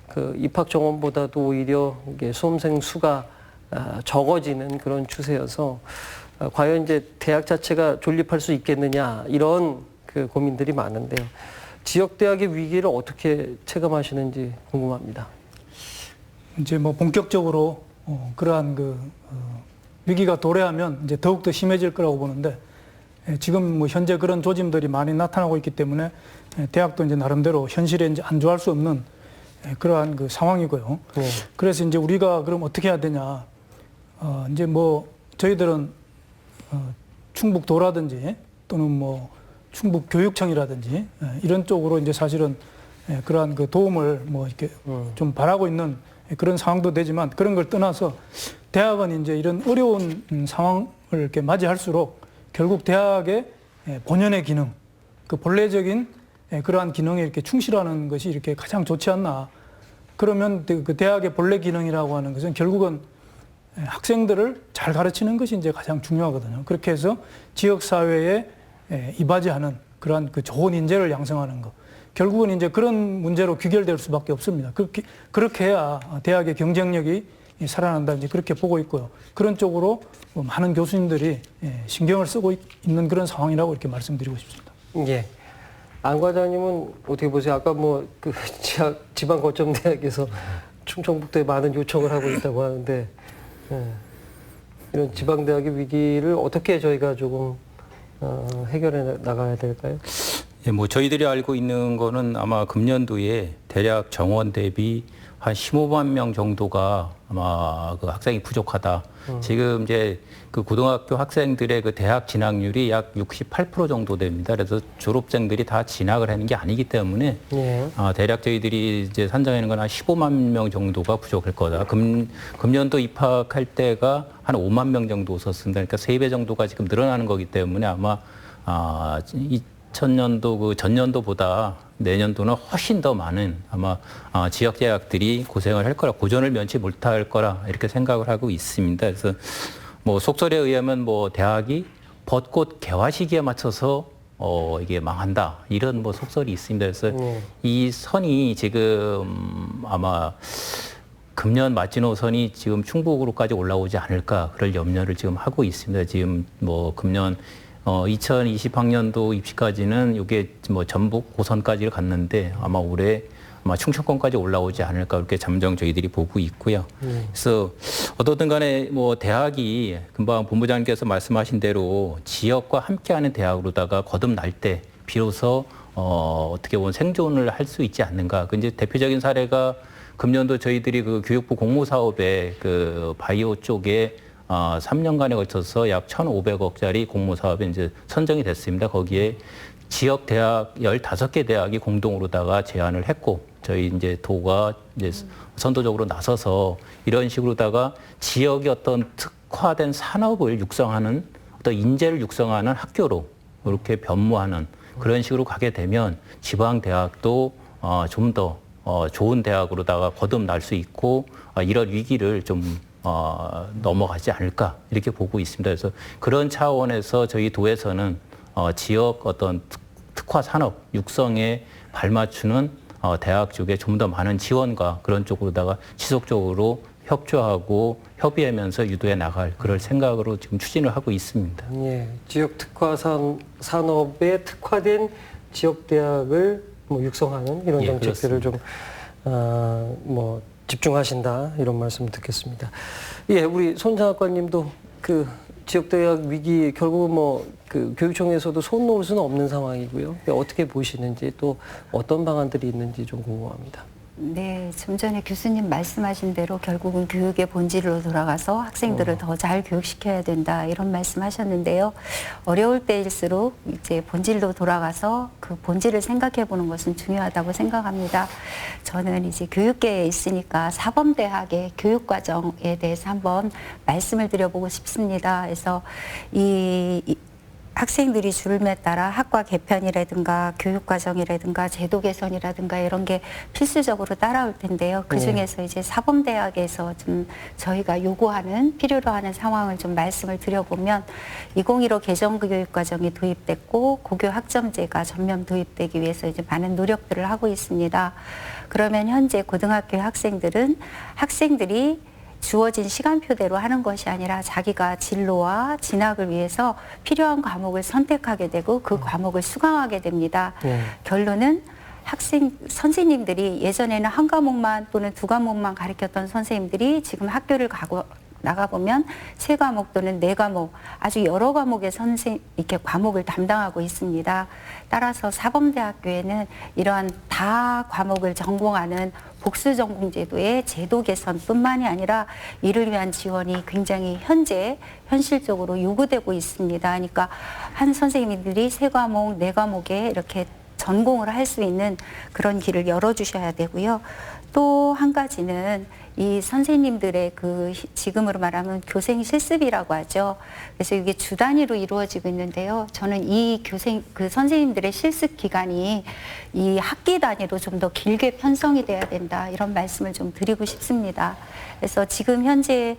Speaker 1: 그 입학 정원보다도 오히려 이게 수험생 수가 적어지는 그런 추세여서 과연 이제 대학 자체가 존립할 수 있겠느냐 이런 그 고민들이 많은데요. 지역 대학의 위기를 어떻게 체감하시는지 궁금합니다.
Speaker 4: 이제 뭐 본격적으로 그러한 위기가 도래하면 이제 더욱더 심해질 거라고 보는데 지금 뭐 현재 그런 조짐들이 많이 나타나고 있기 때문에 대학도 이제 나름대로 현실에 이제 안주할 수 없는 그러한 상황이고요. 그래서 이제 우리가 그럼 어떻게 해야 되냐? 이제 뭐 저희들은 충북도라든지 또는 뭐 충북교육청이라든지 이런 쪽으로 이제 사실은 그러한 도움을 뭐 이렇게 좀 바라고 있는 그런 상황도 되지만 그런 걸 떠나서 대학은 이제 이런 어려운 상황을 이렇게 맞이할수록 결국 대학의 본연의 기능, 그 본래적인 그러한 기능에 이렇게 충실하는 것이 이렇게 가장 좋지 않나. 그러면 그 대학의 본래 기능이라고 하는 것은 결국은 학생들을 잘 가르치는 것이 이제 가장 중요하거든요. 그렇게 해서 지역사회에 이바지하는 그러한 그 좋은 인재를 양성하는 것. 결국은 이제 그런 문제로 귀결될 수밖에 없습니다. 그렇게 해야 대학의 경쟁력이 살아난다, 이제 그렇게 보고 있고요. 그런 쪽으로 많은 교수님들이 신경을 쓰고 있는 그런 상황이라고 이렇게 말씀드리고 싶습니다.
Speaker 1: 예. 안 과장님은 어떻게 보세요? 아까 뭐 그 지방거점대학에서 충청북도에 많은 요청을 하고 있다고 하는데 이런 지방대학의 위기를 어떻게 저희가 조금 해결해 나가야 될까요?
Speaker 2: 예, 뭐 저희들이 알고 있는 거는 아마 금년도에 대략 정원 대비 한 15만 명 정도가 아마 그 학생이 부족하다. 지금 이제 그 고등학교 학생들의 그 대학 진학률이 약 68% 정도 됩니다. 그래서 졸업생들이 다 진학을 하는 게 아니기 때문에 대략 저희들이 이제 산정하는 건 한 15만 명 정도가 부족할 거다. 금년도 입학할 때가 한 5만 명 정도 썼습니다. 그러니까 3배 정도가 지금 늘어나는 거기 때문에 아마 2000년도 그 전년도보다 내년도는 훨씬 더 많은 아마 지역 대학들이 고생을 할 거라, 고전을 면치 못할 거라 이렇게 생각을 하고 있습니다. 그래서 뭐 속설에 의하면 뭐 대학이 벚꽃 개화 시기에 맞춰서 이게 망한다 이런 뭐 속설이 있습니다. 그래서 이 선이 지금 아마 금년 마지노선이 지금 충북으로까지 올라오지 않을까 그럴 염려를 지금 하고 있습니다. 지금 뭐 금년 2020학년도 입시까지는 이게 뭐 전북 고선까지를 갔는데 아마 올해 아마 충청권까지 올라오지 않을까 그렇게 잠정 저희들이 보고 있고요. 그래서 어떻든 간에 뭐 대학이 금방 본부장님께서 말씀하신 대로 지역과 함께하는 대학으로다가 거듭날 때 비로소 어떻게 보면 생존을 할 수 있지 않는가. 그 이제 대표적인 사례가 금년도 저희들이 그 교육부 공모사업에 그 바이오 쪽에 3년간에 걸쳐서 약 1,500억짜리 공모사업에 이제 선정이 됐습니다. 거기에 지역 대학 15개 대학이 공동으로다가 제안을 했고, 저희 이제 도가 이제 선도적으로 나서서 이런 식으로다가 지역의 어떤 특화된 산업을 육성하는 어떤 인재를 육성하는 학교로 이렇게 변모하는 그런 식으로 가게 되면 지방 대학도 좀 더 좋은 대학으로다가 거듭날 수 있고 이런 위기를 좀 넘어가지 않을까 이렇게 보고 있습니다. 그래서 그런 차원에서 저희 도에서는 지역 어떤 특화 산업 육성에 발맞추는 대학 쪽에 좀 더 많은 지원과 그런 쪽으로다가 지속적으로 협조하고 협의하면서 유도해 나갈 그럴 생각으로 지금 추진을 하고 있습니다.
Speaker 1: 예, 지역 특화 산업에 특화된 지역 대학을 뭐 육성하는 이런 정책들을 좀 뭐 집중하신다 이런 말씀 듣겠습니다. 예, 우리 손장학관님도 그 지역대학 위기 결국 뭐 그 교육청에서도 손 놓을 수는 없는 상황이고요. 어떻게 보시는지 또 어떤 방안들이 있는지 좀 궁금합니다.
Speaker 3: 네, 좀 전에 교수님 말씀하신 대로 결국은 교육의 본질로 돌아가서 학생들을 더 잘 교육시켜야 된다 이런 말씀하셨는데요. 어려울 때일수록 이제 본질로 돌아가서 그 본질을 생각해 보는 것은 중요하다고 생각합니다. 저는 이제 교육계에 있으니까 사범대학의 교육과정에 대해서 한번 말씀을 드려보고 싶습니다. 그래서 이 학생들이 줄음에 따라 학과 개편이라든가 교육과정이라든가 제도 개선이라든가 이런 게 필수적으로 따라올 텐데요. 그 중에서 이제 사범대학에서 좀 저희가 요구하는 필요로 하는 상황을 좀 말씀을 드려보면 2015 개정교육과정이 도입됐고 고교 학점제가 전면 도입되기 위해서 이제 많은 노력들을 하고 있습니다. 그러면 현재 고등학교 학생들이 주어진 시간표대로 하는 것이 아니라 자기가 진로와 진학을 위해서 필요한 과목을 선택하게 되고 그 과목을 수강하게 됩니다. 결론은 선생님들이 예전에는 한 과목만 또는 두 과목만 가르쳤던 선생님들이 지금 학교를 나가보면 세 과목 또는 네 과목 아주 여러 과목의 이렇게 과목을 담당하고 있습니다. 따라서 사범대학교에는 이러한 다 과목을 전공하는 복수 전공 제도의 제도 개선뿐만이 아니라 이를 위한 지원이 굉장히 현실적으로 요구되고 있습니다. 그러니까 한 선생님들이 세 과목, 네 과목에 이렇게 전공을 할 수 있는 그런 길을 열어주셔야 되고요. 또 한 가지는 이 선생님들의 지금으로 말하면 교생 실습이라고 하죠. 그래서 이게 주 단위로 이루어지고 있는데요. 저는 선생님들의 실습 기간이 이 학기 단위로 좀 더 길게 편성이 돼야 된다. 이런 말씀을 좀 드리고 싶습니다. 그래서 지금 현재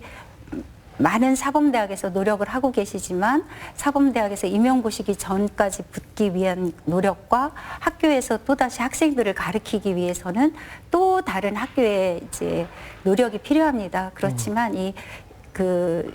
Speaker 3: 많은 사범대학에서 노력을 하고 계시지만 사범대학에서 임용 보시기 전까지 붙기 위한 노력과 학교에서 또다시 학생들을 가르치기 위해서는 또 다른 학교의 이제 노력이 필요합니다. 그렇지만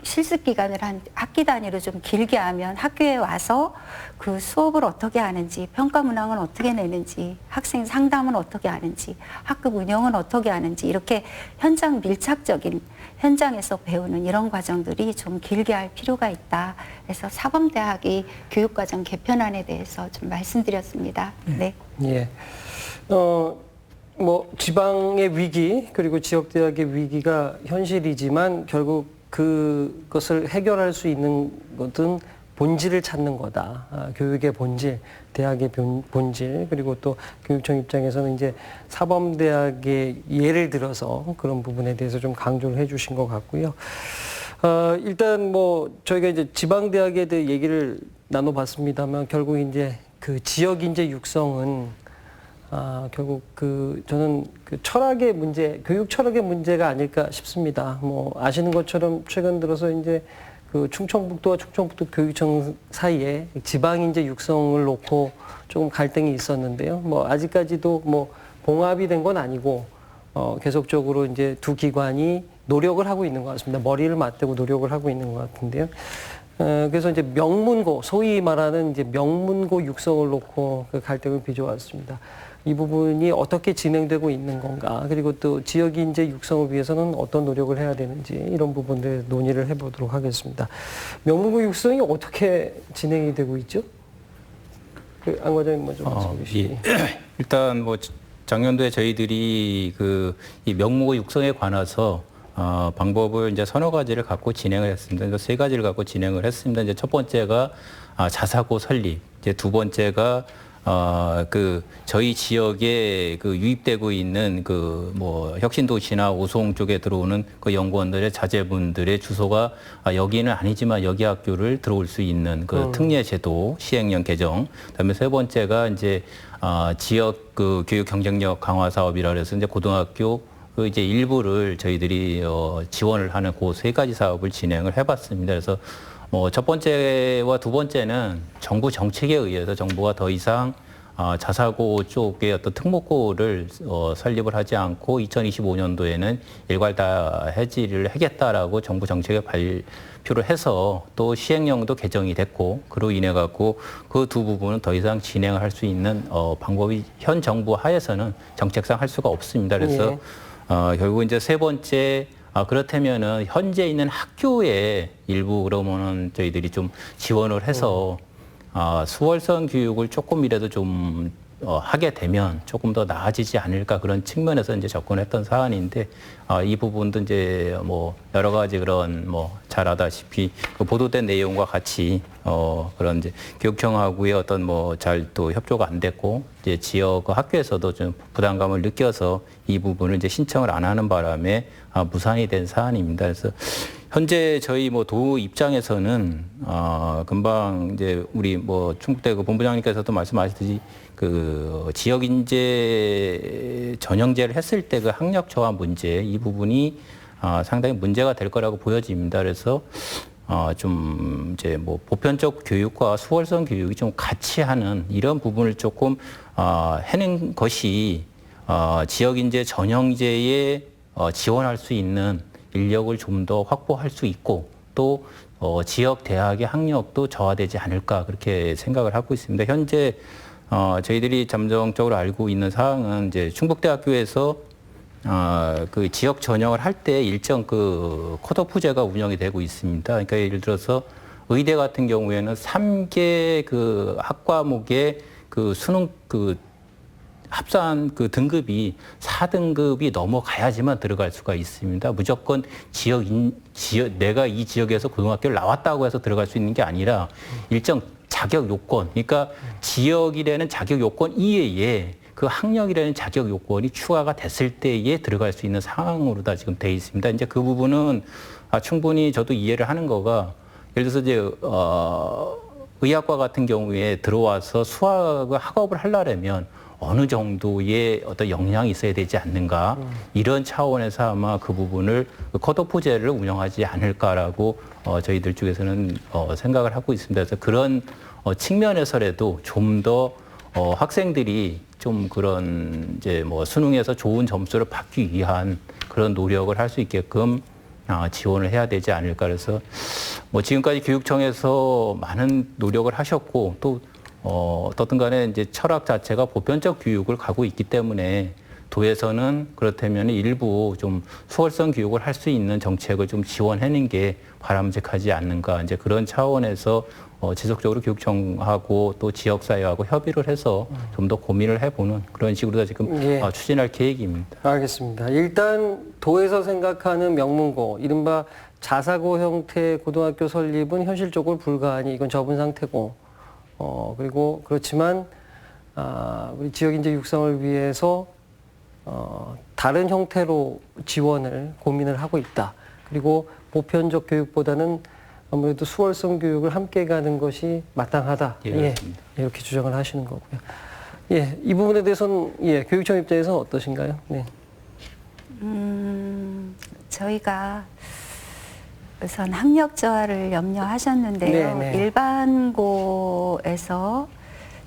Speaker 3: 실습 기간을 한 학기 단위로 좀 길게 하면 학교에 와서 그 수업을 어떻게 하는지, 평가 문항은 어떻게 내는지, 학생 상담은 어떻게 하는지, 학급 운영은 어떻게 하는지 이렇게 현장 밀착적인 현장에서 배우는 이런 과정들이 좀 길게 할 필요가 있다. 그래서 사범대학이 교육과정 개편안에 대해서 좀 말씀드렸습니다. 네.
Speaker 1: 예. 지방의 위기 그리고 지역대학의 위기가 현실이지만 결국 그것을 해결할 수 있는 것은 본질을 찾는 거다. 교육의 본질, 대학의 본질, 그리고 또 교육청 입장에서는 이제 사범대학의 예를 들어서 그런 부분에 대해서 좀 강조를 해 주신 것 같고요. 일단 저희가 이제 지방대학에 대해 얘기를 나눠봤습니다만 결국 이제 그 지역인재 육성은 결국 저는 철학의 문제, 교육 철학의 문제가 아닐까 싶습니다. 아시는 것처럼 최근 들어서 이제 충청북도와 충청북도 교육청 사이에 지방인재 육성을 놓고 조금 갈등이 있었는데요. 아직까지도 봉합이 된 건 아니고, 계속적으로 이제 두 기관이 노력을 하고 있는 것 같습니다. 머리를 맞대고 노력을 하고 있는 것 같은데요. 그래서 이제 명문고, 소위 말하는 이제 명문고 육성을 놓고 그 갈등을 빚어왔습니다. 이 부분이 어떻게 진행되고 있는 건가, 그리고 또 지역인재 육성을 위해서는 어떤 노력을 해야 되는지 이런 부분들 논의를 해보도록 하겠습니다. 명문고 육성이 어떻게 진행이 되고 있죠? 안 과장님 먼저 말씀해 주시죠.
Speaker 2: 예. 일단 작년도에 저희들이 이 명문고 육성에 관해서 방법을 이제 서너 가지를 갖고 진행을 했습니다. 그래서 세 가지를 갖고 진행을 했습니다. 이제 첫 번째가 자사고 설립, 이제 두 번째가 저희 지역에 유입되고 있는 혁신도시나 오송 쪽에 들어오는 연구원들의 자제분들의 주소가 여기는 아니지만 여기 학교를 들어올 수 있는 특례 제도 시행령 개정. 그다음에 세 번째가 이제 지역 교육 경쟁력 강화 사업이라 해서 이제 고등학교 이제 일부를 저희들이 지원을 하는 그 세 가지 사업을 진행을 해봤습니다. 그래서 첫 번째와 두 번째는 정부 정책에 의해서 정부가 더 이상 자사고 쪽의 어떤 특목고를 설립을 하지 않고 2025년도에는 일괄 다 해지를 하겠다라고 정부 정책에 발표를 해서 또 시행령도 개정이 됐고, 그로 인해 갖고 그 두 부분은 더 이상 진행을 할 수 있는 방법이 현 정부 하에서는 정책상 할 수가 없습니다. 그래서 결국 이제 세 번째, 그렇다면은 현재 있는 학교에 일부 그러면은 저희들이 좀 지원을 해서 수월성 교육을 조금이라도 좀 하게 되면 조금 더 나아지지 않을까, 그런 측면에서 이제 접근했던 사안인데, 이 부분도 이제 여러 가지 그런 잘 아다시피 보도된 내용과 같이 그런 이제 교육청하고의 어떤 잘 또 협조가 안 됐고, 이제 지역 학교에서도 좀 부담감을 느껴서 이 부분을 이제 신청을 안 하는 바람에 무산이 된 사안입니다. 그래서 현재 저희 도 입장에서는 금방 이제 우리 충북대 본부장님께서도 말씀하셨듯이 지역 인재 전형제를 했을 때 학력 저하 문제, 이 부분이 상당히 문제가 될 거라고 보여집니다. 그래서 좀 이제 보편적 교육과 수월성 교육이 좀 같이 하는 이런 부분을 조금 해낸 것이 지역 인재 전형제에 지원할 수 있는 인력을 좀 더 확보할 수 있고, 또 지역 대학의 학력도 저하되지 않을까, 그렇게 생각을 하고 있습니다. 현재 저희들이 잠정적으로 알고 있는 사항은 이제 충북대학교에서 그 지역 전형을 할 때 일정 그 컷오프제가 운영이 되고 있습니다. 그러니까 예를 들어서 의대 같은 경우에는 3개 그 학과목의 그 수능 그 합산 그 등급이 4등급이 넘어가야지만 들어갈 수가 있습니다. 무조건 지역 내가 이 지역에서 고등학교를 나왔다고 해서 들어갈 수 있는 게 아니라 일정 자격 요건, 그러니까 지역이라는 자격 요건 이외에 그 학력이라는 자격 요건이 추가가 됐을 때에 들어갈 수 있는 상황으로 다 지금 돼 있습니다. 이제 그 부분은 충분히 저도 이해를 하는 거가 예를 들어서 이제 의학과 같은 경우에 들어와서 수학을 학업을 하려면 어느 정도의 어떤 역량이 있어야 되지 않는가 이런 차원에서 아마 그 부분을 컷오프제를 운영하지 않을까라고 저희들 쪽에서는 생각을 하고 있습니다. 그래서 그런 측면에서라도 좀 더 학생들이 좀 그런 이제 뭐 수능에서 좋은 점수를 받기 위한 그런 노력을 할 수 있게끔 지원을 해야 되지 않을까. 그래서 뭐 지금까지 교육청에서 많은 노력을 하셨고 또 어떻든 간에 이제 철학 자체가 보편적 교육을 가고 있기 때문에 도에서는 그렇다면 일부 좀 수월성 교육을 할 수 있는 정책을 좀 지원하는 게 바람직하지 않는가. 이제 그런 차원에서 지속적으로 교육청하고 또 지역사회하고 협의를 해서 좀 더 고민을 해보는 그런 식으로 지금 추진할 계획입니다.
Speaker 1: 알겠습니다. 일단 도에서 생각하는 명문고, 이른바 자사고 형태의 고등학교 설립은 현실적으로 불가하니 이건 접은 상태고, 그리고 그렇지만 우리 지역 인재 육성을 위해서 다른 형태로 지원을 고민을 하고 있다. 그리고 보편적 교육보다는 아무래도 수월성 교육을 함께 가는 것이 마땅하다.
Speaker 2: 예,
Speaker 1: 이렇게 주장을 하시는 거고요. 예, 이 부분에 대해서는 교육청 입장에서 어떠신가요? 네.
Speaker 3: 저희가 우선 학력 저하를 염려하셨는데요.
Speaker 1: 네.
Speaker 3: 일반고에서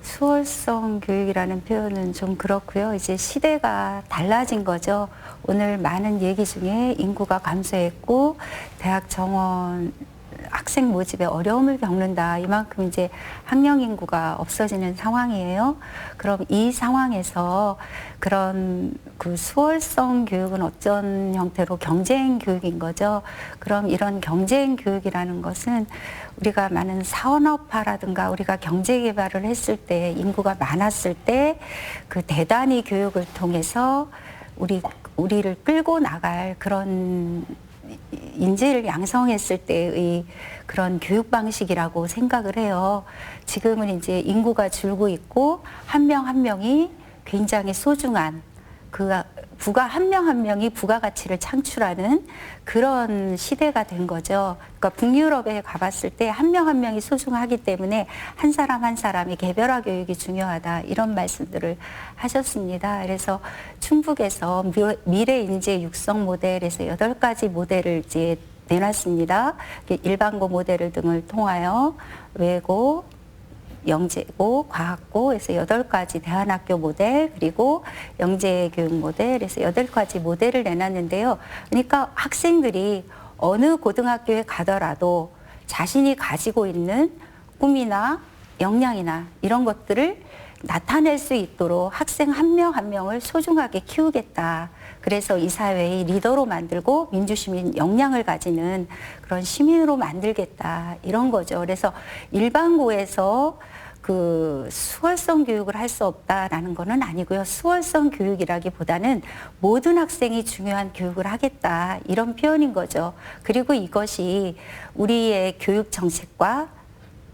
Speaker 3: 수월성 교육이라는 표현은 좀 그렇고요. 이제 시대가 달라진 거죠. 오늘 많은 얘기 중에 인구가 감소했고 대학 정원 학생 모집에 어려움을 겪는다. 이만큼 이제 학령 인구가 없어지는 상황이에요. 그럼 이 상황에서 그런 그 수월성 교육은 어떤 형태로 경쟁 교육인 거죠. 그럼 이런 경쟁 교육이라는 것은 우리가 많은 산업화라든가 우리가 경제 개발을 했을 때 인구가 많았을 때 그 대단히 교육을 통해서 우리를 끌고 나갈 그런 인재를 양성했을 때의 그런 교육 방식이라고 생각을 해요. 지금은 이제 인구가 줄고 있고 한 명 한 명이 굉장히 소중한 한 명 한 명이 부가가치를 창출하는 그런 시대가 된 거죠. 그러니까 북유럽에 가봤을 때 한 명 한 명이 소중하기 때문에 한 사람 한 사람이 개별화 교육이 중요하다 이런 말씀들을 하셨습니다. 그래서 충북에서 미래 인재 육성 모델에서 8가지 모델을 이제 내놨습니다. 일반고 모델을 등을 통하여 외고, 영재고, 과학고에서 8가지 대안학교 모델, 그리고 영재교육 모델에서 8가지 모델을 내놨는데요. 그러니까 학생들이 어느 고등학교에 가더라도 자신이 가지고 있는 꿈이나 역량이나 이런 것들을 나타낼 수 있도록 학생 한 명 한 명을 소중하게 키우겠다. 그래서 이 사회의 리더로 만들고 민주시민 역량을 가지는 그런 시민으로 만들겠다. 이런 거죠. 그래서 일반고에서 그 수월성 교육을 할 수 없다라는 거는 아니고요. 수월성 교육이라기보다는 모든 학생이 중요한 교육을 하겠다. 이런 표현인 거죠. 그리고 이것이 우리의 교육 정책과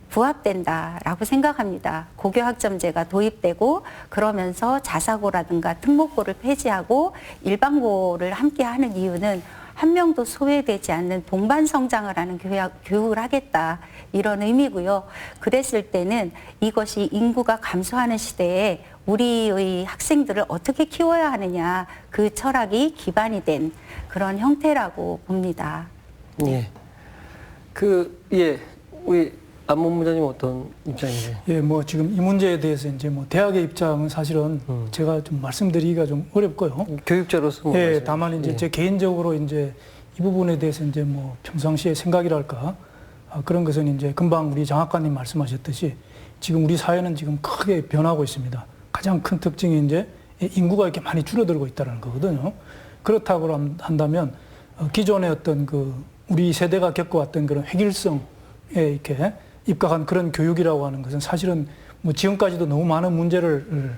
Speaker 3: 부합된다라고 생각합니다. 고교학점제가 도입되고 그러면서 자사고라든가 특목고를 폐지하고 일반고를 함께 하는 이유는 한 명도 소외되지 않는 동반 성장을 하는 교육을 하겠다 이런 의미고요. 그랬을 때는 이것이 인구가 감소하는 시대에 우리의 학생들을 어떻게 키워야 하느냐 그 철학이 기반이 된 그런 형태라고 봅니다.
Speaker 1: 예. 우리 안본부장님 어떤 입장이세요?
Speaker 4: 예, 뭐 지금 이 문제에 대해서 이제 뭐 대학의 입장은 사실은 제가 좀 말씀드리기가 좀 어렵고요.
Speaker 1: 교육자로서 뭐
Speaker 4: 예,
Speaker 1: 말씀.
Speaker 4: 다만 이제 제 개인적으로 이제 이 부분에 대해서 이제 뭐 평상시에 생각이랄까 그런 것은 이제 금방 우리 장학관님 말씀하셨듯이 지금 우리 사회는 지금 크게 변하고 있습니다. 가장 큰 특징이 이제 인구가 이렇게 많이 줄어들고 있다는 거거든요. 그렇다고 한다면 기존의 어떤 그 우리 세대가 겪어왔던 그런 획일성에 이렇게 입각한 그런 교육이라고 하는 것은 사실은 뭐 지금까지도 너무 많은 문제를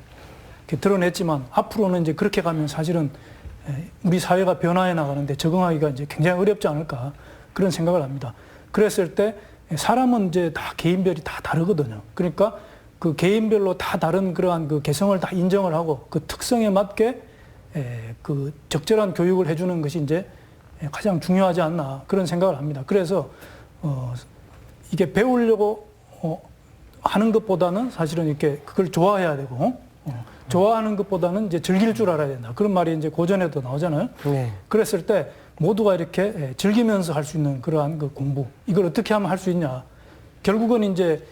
Speaker 4: 이렇게 드러냈지만 앞으로는 이제 그렇게 가면 사실은 우리 사회가 변화해 나가는데 적응하기가 이제 굉장히 어렵지 않을까 그런 생각을 합니다. 그랬을 때 사람은 이제 다 개인별이 다 다르거든요. 그러니까 그 개인별로 다 다른 그러한 그 개성을 다 인정을 하고 그 특성에 맞게 그 적절한 교육을 해주는 것이 이제 가장 중요하지 않나 그런 생각을 합니다. 그래서 이게 배우려고 하는 것보다는 사실은 이렇게 그걸 좋아해야 되고 좋아하는 것보다는 이제 즐길 줄 알아야 된다. 그런 말이 이제 고전에도 나오잖아요.
Speaker 1: 네.
Speaker 4: 그랬을 때 모두가 이렇게 즐기면서 할 수 있는 그러한 그 공부, 이걸 어떻게 하면 할 수 있냐. 결국은 이제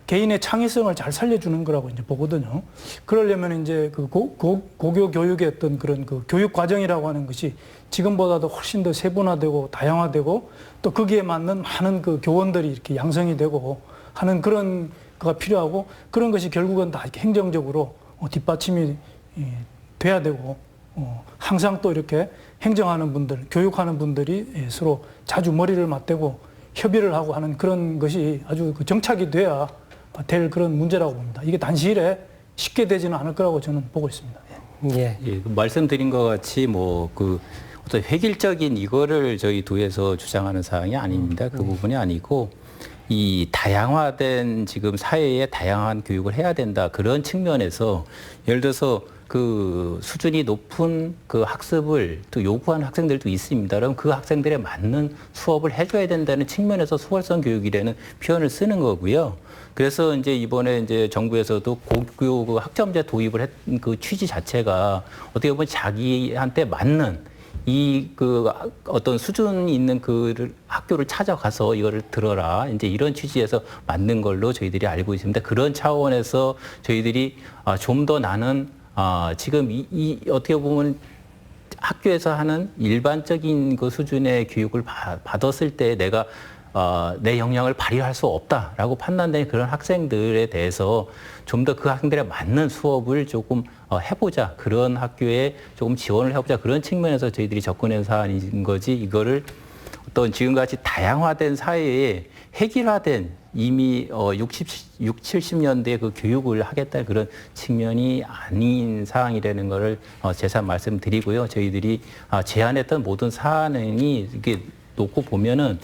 Speaker 4: 개인의 창의성을 잘 살려주는 거라고 이제 보거든요. 그러려면 이제 그 고교 교육의 어떤 그런 그 교육 과정이라고 하는 것이 지금보다도 훨씬 더 세분화되고 다양화되고 또 거기에 맞는 많은 그 교원들이 이렇게 양성이 되고 하는 그런 거가 필요하고 그런 것이 결국은 다 이렇게 행정적으로 뒷받침이 돼야 되고 항상 또 이렇게 행정하는 분들, 교육하는 분들이 서로 자주 머리를 맞대고 협의를 하고 하는 그런 것이 아주 그 정착이 돼야 될 그런 문제라고 봅니다. 이게 단시일에 쉽게 되지는 않을 거라고 저는 보고 있습니다.
Speaker 1: 예.
Speaker 2: 예, 말씀드린 것 같이 뭐 그 어떤 획일적인 이거를 저희 도에서 주장하는 사항이 아닙니다. 그 부분이 아니고 이 다양화된 지금 사회에 다양한 교육을 해야 된다. 그런 측면에서 예를 들어서 그 수준이 높은 그 학습을 또 요구하는 학생들도 있습니다. 그럼 그 학생들에 맞는 수업을 해줘야 된다는 측면에서 수월성 교육이라는 표현을 쓰는 거고요. 그래서 이제 이번에 이제 정부에서도 고교 그 학점제 도입을 했던 그 취지 자체가 어떻게 보면 자기한테 맞는 이 그 어떤 수준이 있는 그 학교를 찾아가서 이거를 들어라. 이제 이런 취지에서 만든 걸로 저희들이 알고 있습니다. 그런 차원에서 저희들이 좀 더 나는 지금 이 어떻게 보면 학교에서 하는 일반적인 그 수준의 교육을 받았을 때 내가 내 역량을 발휘할 수 없다라고 판단된 그런 학생들에 대해서 좀 더 그 학생들에 맞는 수업을 조금 해보자. 그런 학교에 조금 지원을 해보자. 그런 측면에서 저희들이 접근한 사안인 거지 이거를 어떤 지금같이 다양화된 사회에 획일화된 이미 60, 70년대 그 교육을 하겠다 그런 측면이 아닌 사항이라는 거를 재산 말씀드리고요. 저희들이 제안했던 모든 사안이 이렇게 놓고 보면은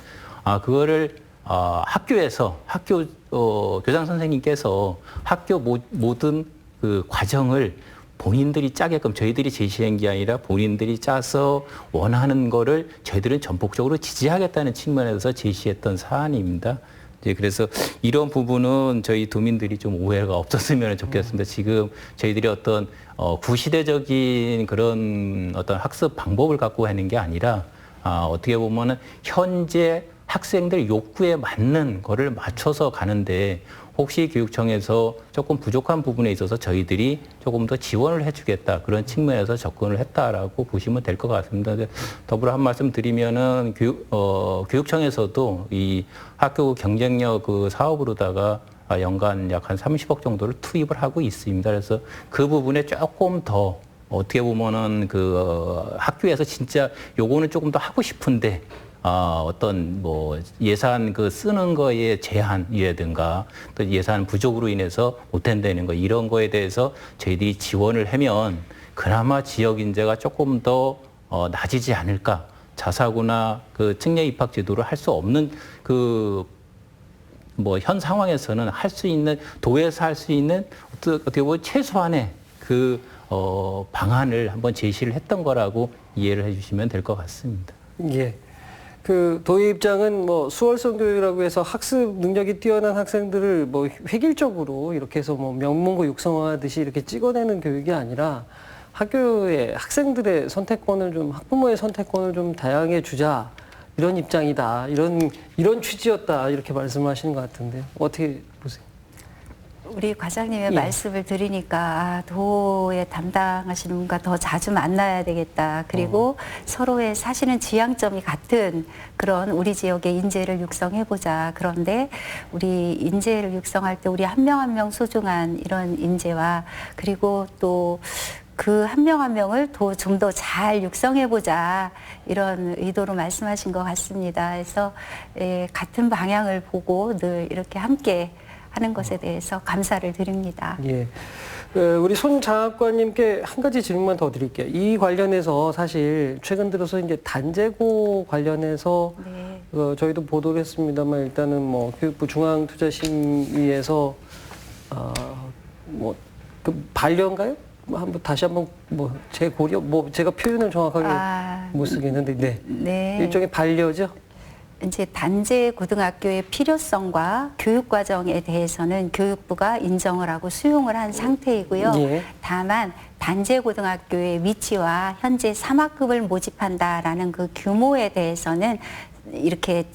Speaker 2: 그거를 학교에서 교장 선생님께서 학교 모든 그 과정을 본인들이 짜게끔 저희들이 제시한 게 아니라 본인들이 짜서 원하는 거를 저희들은 전폭적으로 지지하겠다는 측면에서 제시했던 사안입니다. 그래서 이런 부분은 저희 도민들이 좀 오해가 없었으면 좋겠습니다. 지금 저희들이 어떤 구시대적인 그런 어떤 학습 방법을 갖고 하는 게 아니라 어떻게 보면은 현재 학생들 욕구에 맞는 거를 맞춰서 가는데 혹시 교육청에서 조금 부족한 부분에 있어서 저희들이 조금 더 지원을 해주겠다 그런 측면에서 접근을 했다라고 보시면 될 것 같습니다. 더불어 한 말씀 드리면은 교육청에서도 이 학교 경쟁력 그 사업으로다가 연간 약 한 30억 정도를 투입을 하고 있습니다. 그래서 그 부분에 조금 더 어떻게 보면은 그 학교에서 진짜 요거는 조금 더 하고 싶은데 어떤 뭐 예산 그 쓰는 거에 제한이라든가 또 예산 부족으로 인해서 못한다는 거 이런 거에 대해서 저희들이 지원을 하면 그나마 지역 인재가 조금 더 낮아지지 않을까. 자사고나 그 특례 입학 제도를 할 수 없는 그 뭐 현 상황에서는 할 수 있는 도에서 할 수 있는 어떻게 보면 최소한의 그 방안을 한번 제시를 했던 거라고 이해를 해주시면 될 것 같습니다.
Speaker 1: 예. 그 도의 입장은 뭐 수월성 교육이라고 해서 학습 능력이 뛰어난 학생들을 뭐 획일적으로 이렇게 해서 뭐 명문고 육성하듯이 이렇게 찍어내는 교육이 아니라 학교의 학생들의 선택권을 좀 학부모의 선택권을 좀 다양해 주자 이런 입장이다 이런 취지였다 이렇게 말씀하시는 것 같은데요. 어떻게 보세요?
Speaker 3: 우리 과장님의
Speaker 1: 예.
Speaker 3: 말씀을 들으니까 도에 담당하시는 분과 더 자주 만나야 되겠다. 그리고 서로의 사실은 지향점이 같은 그런 우리 지역의 인재를 육성해보자. 그런데 우리 인재를 육성할 때 우리 한 명 한 명 소중한 이런 인재와 그리고 또 그 한 명 한 명을 좀 더 잘 육성해보자 이런 의도로 말씀하신 것 같습니다. 그래서 같은 방향을 보고 늘 이렇게 함께 하는 것에 대해서 감사를 드립니다.
Speaker 1: 예. 우리 손 장학관님께 한 가지 질문만 더 드릴게요. 이 관련해서 사실 최근 들어서 이제 단재고 관련해서
Speaker 3: 네.
Speaker 1: 저희도 보도를 했습니다만 일단은 뭐 교육부 중앙투자심의에서 그 반려인가요? 한번 다시 한번 재고려 제가 표현을 정확하게 못 쓰겠는데
Speaker 3: 네.
Speaker 1: 일종의 반려죠.
Speaker 3: 이제 단재 고등학교의 필요성과 교육 과정에 대해서는 교육부가 인정을 하고 수용을 한 상태이고요.
Speaker 1: 예.
Speaker 3: 다만 단재 고등학교의 위치와 현재 3학급을 모집한다라는 그 규모에 대해서는 이렇게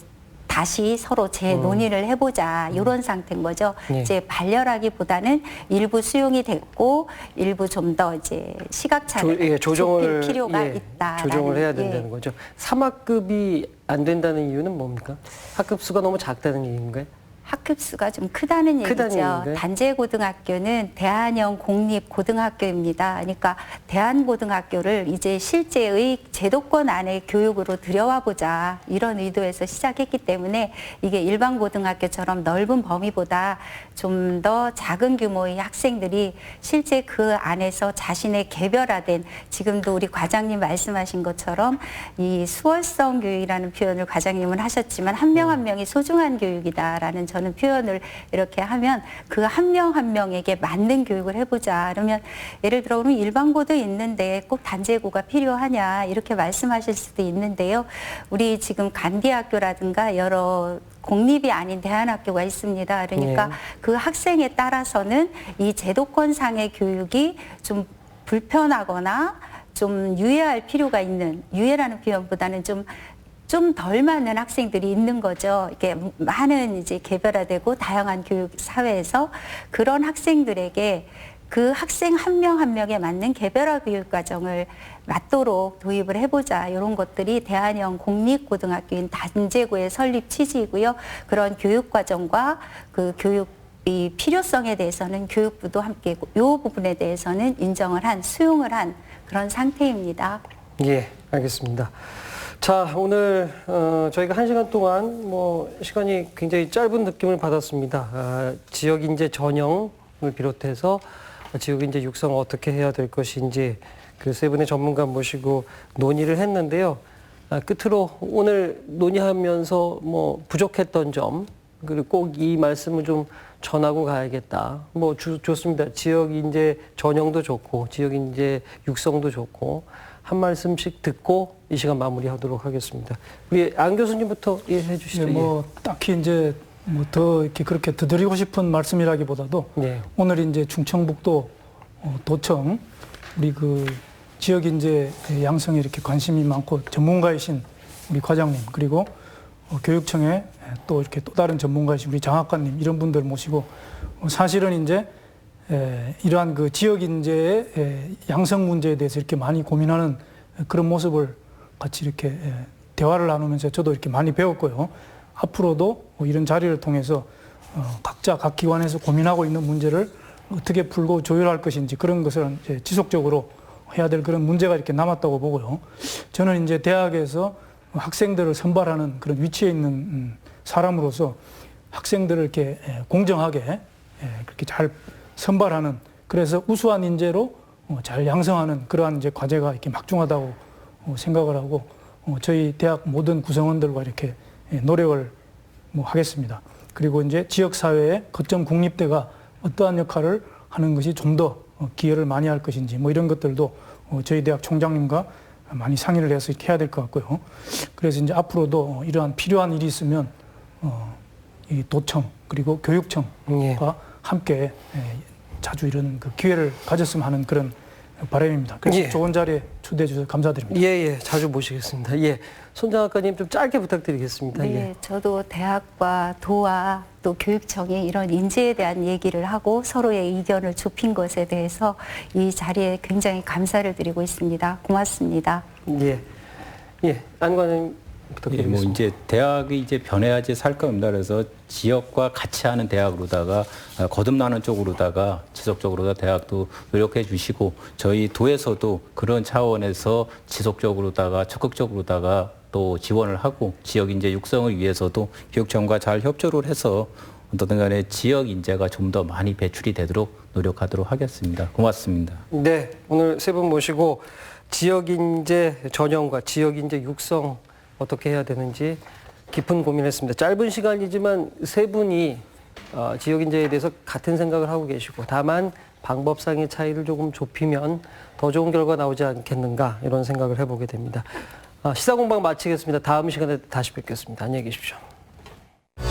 Speaker 3: 다시 서로 재논의를 해보자 이런 상태인 거죠.
Speaker 1: 예.
Speaker 3: 이제 반려라기보다는 일부 수용이 됐고 일부 좀 더 이제 시각차를
Speaker 1: 조정을
Speaker 3: 좁힐 필요가 있다.
Speaker 1: 조정을 해야 된다는 거죠. 3학급이 안 된다는 이유는 뭡니까? 학급 수가 너무 작다는 얘기인가요?
Speaker 3: 학급 수가 좀 크다는
Speaker 1: 크다는
Speaker 3: 얘기죠.
Speaker 1: 얘기인가요?
Speaker 3: 단재고등학교는 대안형 공립고등학교입니다. 그러니까 대안고등학교를 이제 실제의 제도권 안에 교육으로 들여와 보자 이런 의도에서 시작했기 때문에 이게 일반 고등학교처럼 넓은 범위보다 좀 더 작은 규모의 학생들이 실제 그 안에서 자신의 개별화된 지금도 우리 과장님 말씀하신 것처럼 이 수월성 교육이라는 표현을 과장님은 하셨지만 한 명 한 명이 소중한 교육이다라는 저는 표현을 이렇게 하면 그 한 명 한 명에게 맞는 교육을 해보자. 그러면 예를 들어 그러면 일반고도 있는데 꼭 단재고가 필요하냐 이렇게 말씀하실 수도 있는데요. 우리 지금 간디학교라든가 여러 공립이 아닌 대안학교가 있습니다. 그러니까
Speaker 1: 네.
Speaker 3: 그 학생에 따라서는 이 제도권상의 교육이 좀 불편하거나 좀 유예할 필요가 있는 유예라는 표현보다는 좀 덜 많은 학생들이 있는 거죠. 이게 많은 이제 개별화되고 다양한 교육 사회에서 그런 학생들에게 그 학생 한 명 한 명에 맞는 개별화 교육 과정을 맞도록 도입을 해보자. 이런 것들이 대안형 공립고등학교인 단재고의 설립 취지이고요. 그런 교육 과정과 그 교육이 필요성에 대해서는 교육부도 함께 이 부분에 대해서는 인정을 한 수용을 한 그런 상태입니다.
Speaker 1: 예, 알겠습니다. 자, 오늘 저희가 1시간 동안 시간이 굉장히 짧은 느낌을 받았습니다. 지역 인재 전형을 비롯해서 지역 인재 육성을 어떻게 해야 될 것인지 그 세 분의 전문가 모시고 논의를 했는데요. 끝으로 오늘 논의하면서 부족했던 점 그리고 꼭 이 말씀을 좀 전하고 가야겠다. 좋습니다. 지역 인재 전형도 좋고 지역 인재 육성도 좋고 한 말씀씩 듣고 이 시간 마무리하도록 하겠습니다. 우리 안 교수님부터 해주시죠.
Speaker 4: 네, 딱히 이제 더 이렇게 그렇게 드리고 싶은 말씀이라기보다도
Speaker 1: 네.
Speaker 4: 오늘 이제 충청북도 도청 우리 그 지역 인재 양성에 이렇게 관심이 많고 전문가이신 우리 과장님 그리고 교육청에 또 이렇게 또 다른 전문가이신 우리 장학관님 이런 분들 모시고 사실은 이제 이러한 그 지역 인재의 양성 문제에 대해서 이렇게 많이 고민하는 그런 모습을 같이 이렇게 대화를 나누면서 저도 이렇게 많이 배웠고요. 앞으로도 이런 자리를 통해서 각자 각 기관에서 고민하고 있는 문제를 어떻게 풀고 조율할 것인지 그런 것을 이제 지속적으로 해야 될 그런 문제가 이렇게 남았다고 보고요. 저는 이제 대학에서 학생들을 선발하는 그런 위치에 있는 사람으로서 학생들을 이렇게 공정하게 그렇게 잘 선발하는 그래서 우수한 인재로 잘 양성하는 그러한 이제 과제가 이렇게 막중하다고 생각을 하고 저희 대학 모든 구성원들과 이렇게 노력을 하겠습니다. 그리고 이제 지역 사회의 거점 국립대가 어떠한 역할을 하는 것이 좀 더 기여를 많이 할 것인지 이런 것들도 저희 대학 총장님과 많이 상의를 해서 이렇게 해야 될 것 같고요. 그래서 이제 앞으로도 이러한 필요한 일이 있으면 이 도청 그리고 교육청과 함께 자주 이런 그 기회를 가졌으면 하는 그런 바람입니다. 그래서
Speaker 1: 예.
Speaker 4: 좋은 자리에 초대해 주셔서 감사드립니다.
Speaker 1: 예, 자주 모시겠습니다. 예. 손장학과님 좀 짧게 부탁드리겠습니다.
Speaker 3: 네,
Speaker 1: 예.
Speaker 3: 저도 대학과 도와 또 교육청이 이런 인재에 대한 얘기를 하고 서로의 의견을 좁힌 것에 대해서 이 자리에 굉장히 감사를 드리고 있습니다. 고맙습니다.
Speaker 1: 예. 예. 안과님
Speaker 2: 예,
Speaker 1: 부탁드리겠습니다.
Speaker 2: 뭐 이제 대학이 이제 변해야지 살 겁니다. 그래서 지역과 같이 하는 대학으로다가 거듭나는 쪽으로다가 지속적으로 대학도 노력해 주시고 저희 도에서도 그런 차원에서 지속적으로다가 적극적으로다가 또 지원을 하고 지역 인재 육성을 위해서도 교육청과 잘 협조를 해서 어떤 간에 지역 인재가 좀 더 많이 배출이 되도록 노력하도록 하겠습니다. 고맙습니다.
Speaker 1: 네, 오늘 세 분 모시고 지역 인재 전형과 지역 인재 육성 어떻게 해야 되는지 깊은 고민했습니다. 짧은 시간이지만 세 분이 지역 인재에 대해서 같은 생각을 하고 계시고 다만 방법상의 차이를 조금 좁히면 더 좋은 결과 나오지 않겠는가 이런 생각을 해보게 됩니다. 시사공방 마치겠습니다. 다음 시간에 다시 뵙겠습니다. 안녕히 계십시오.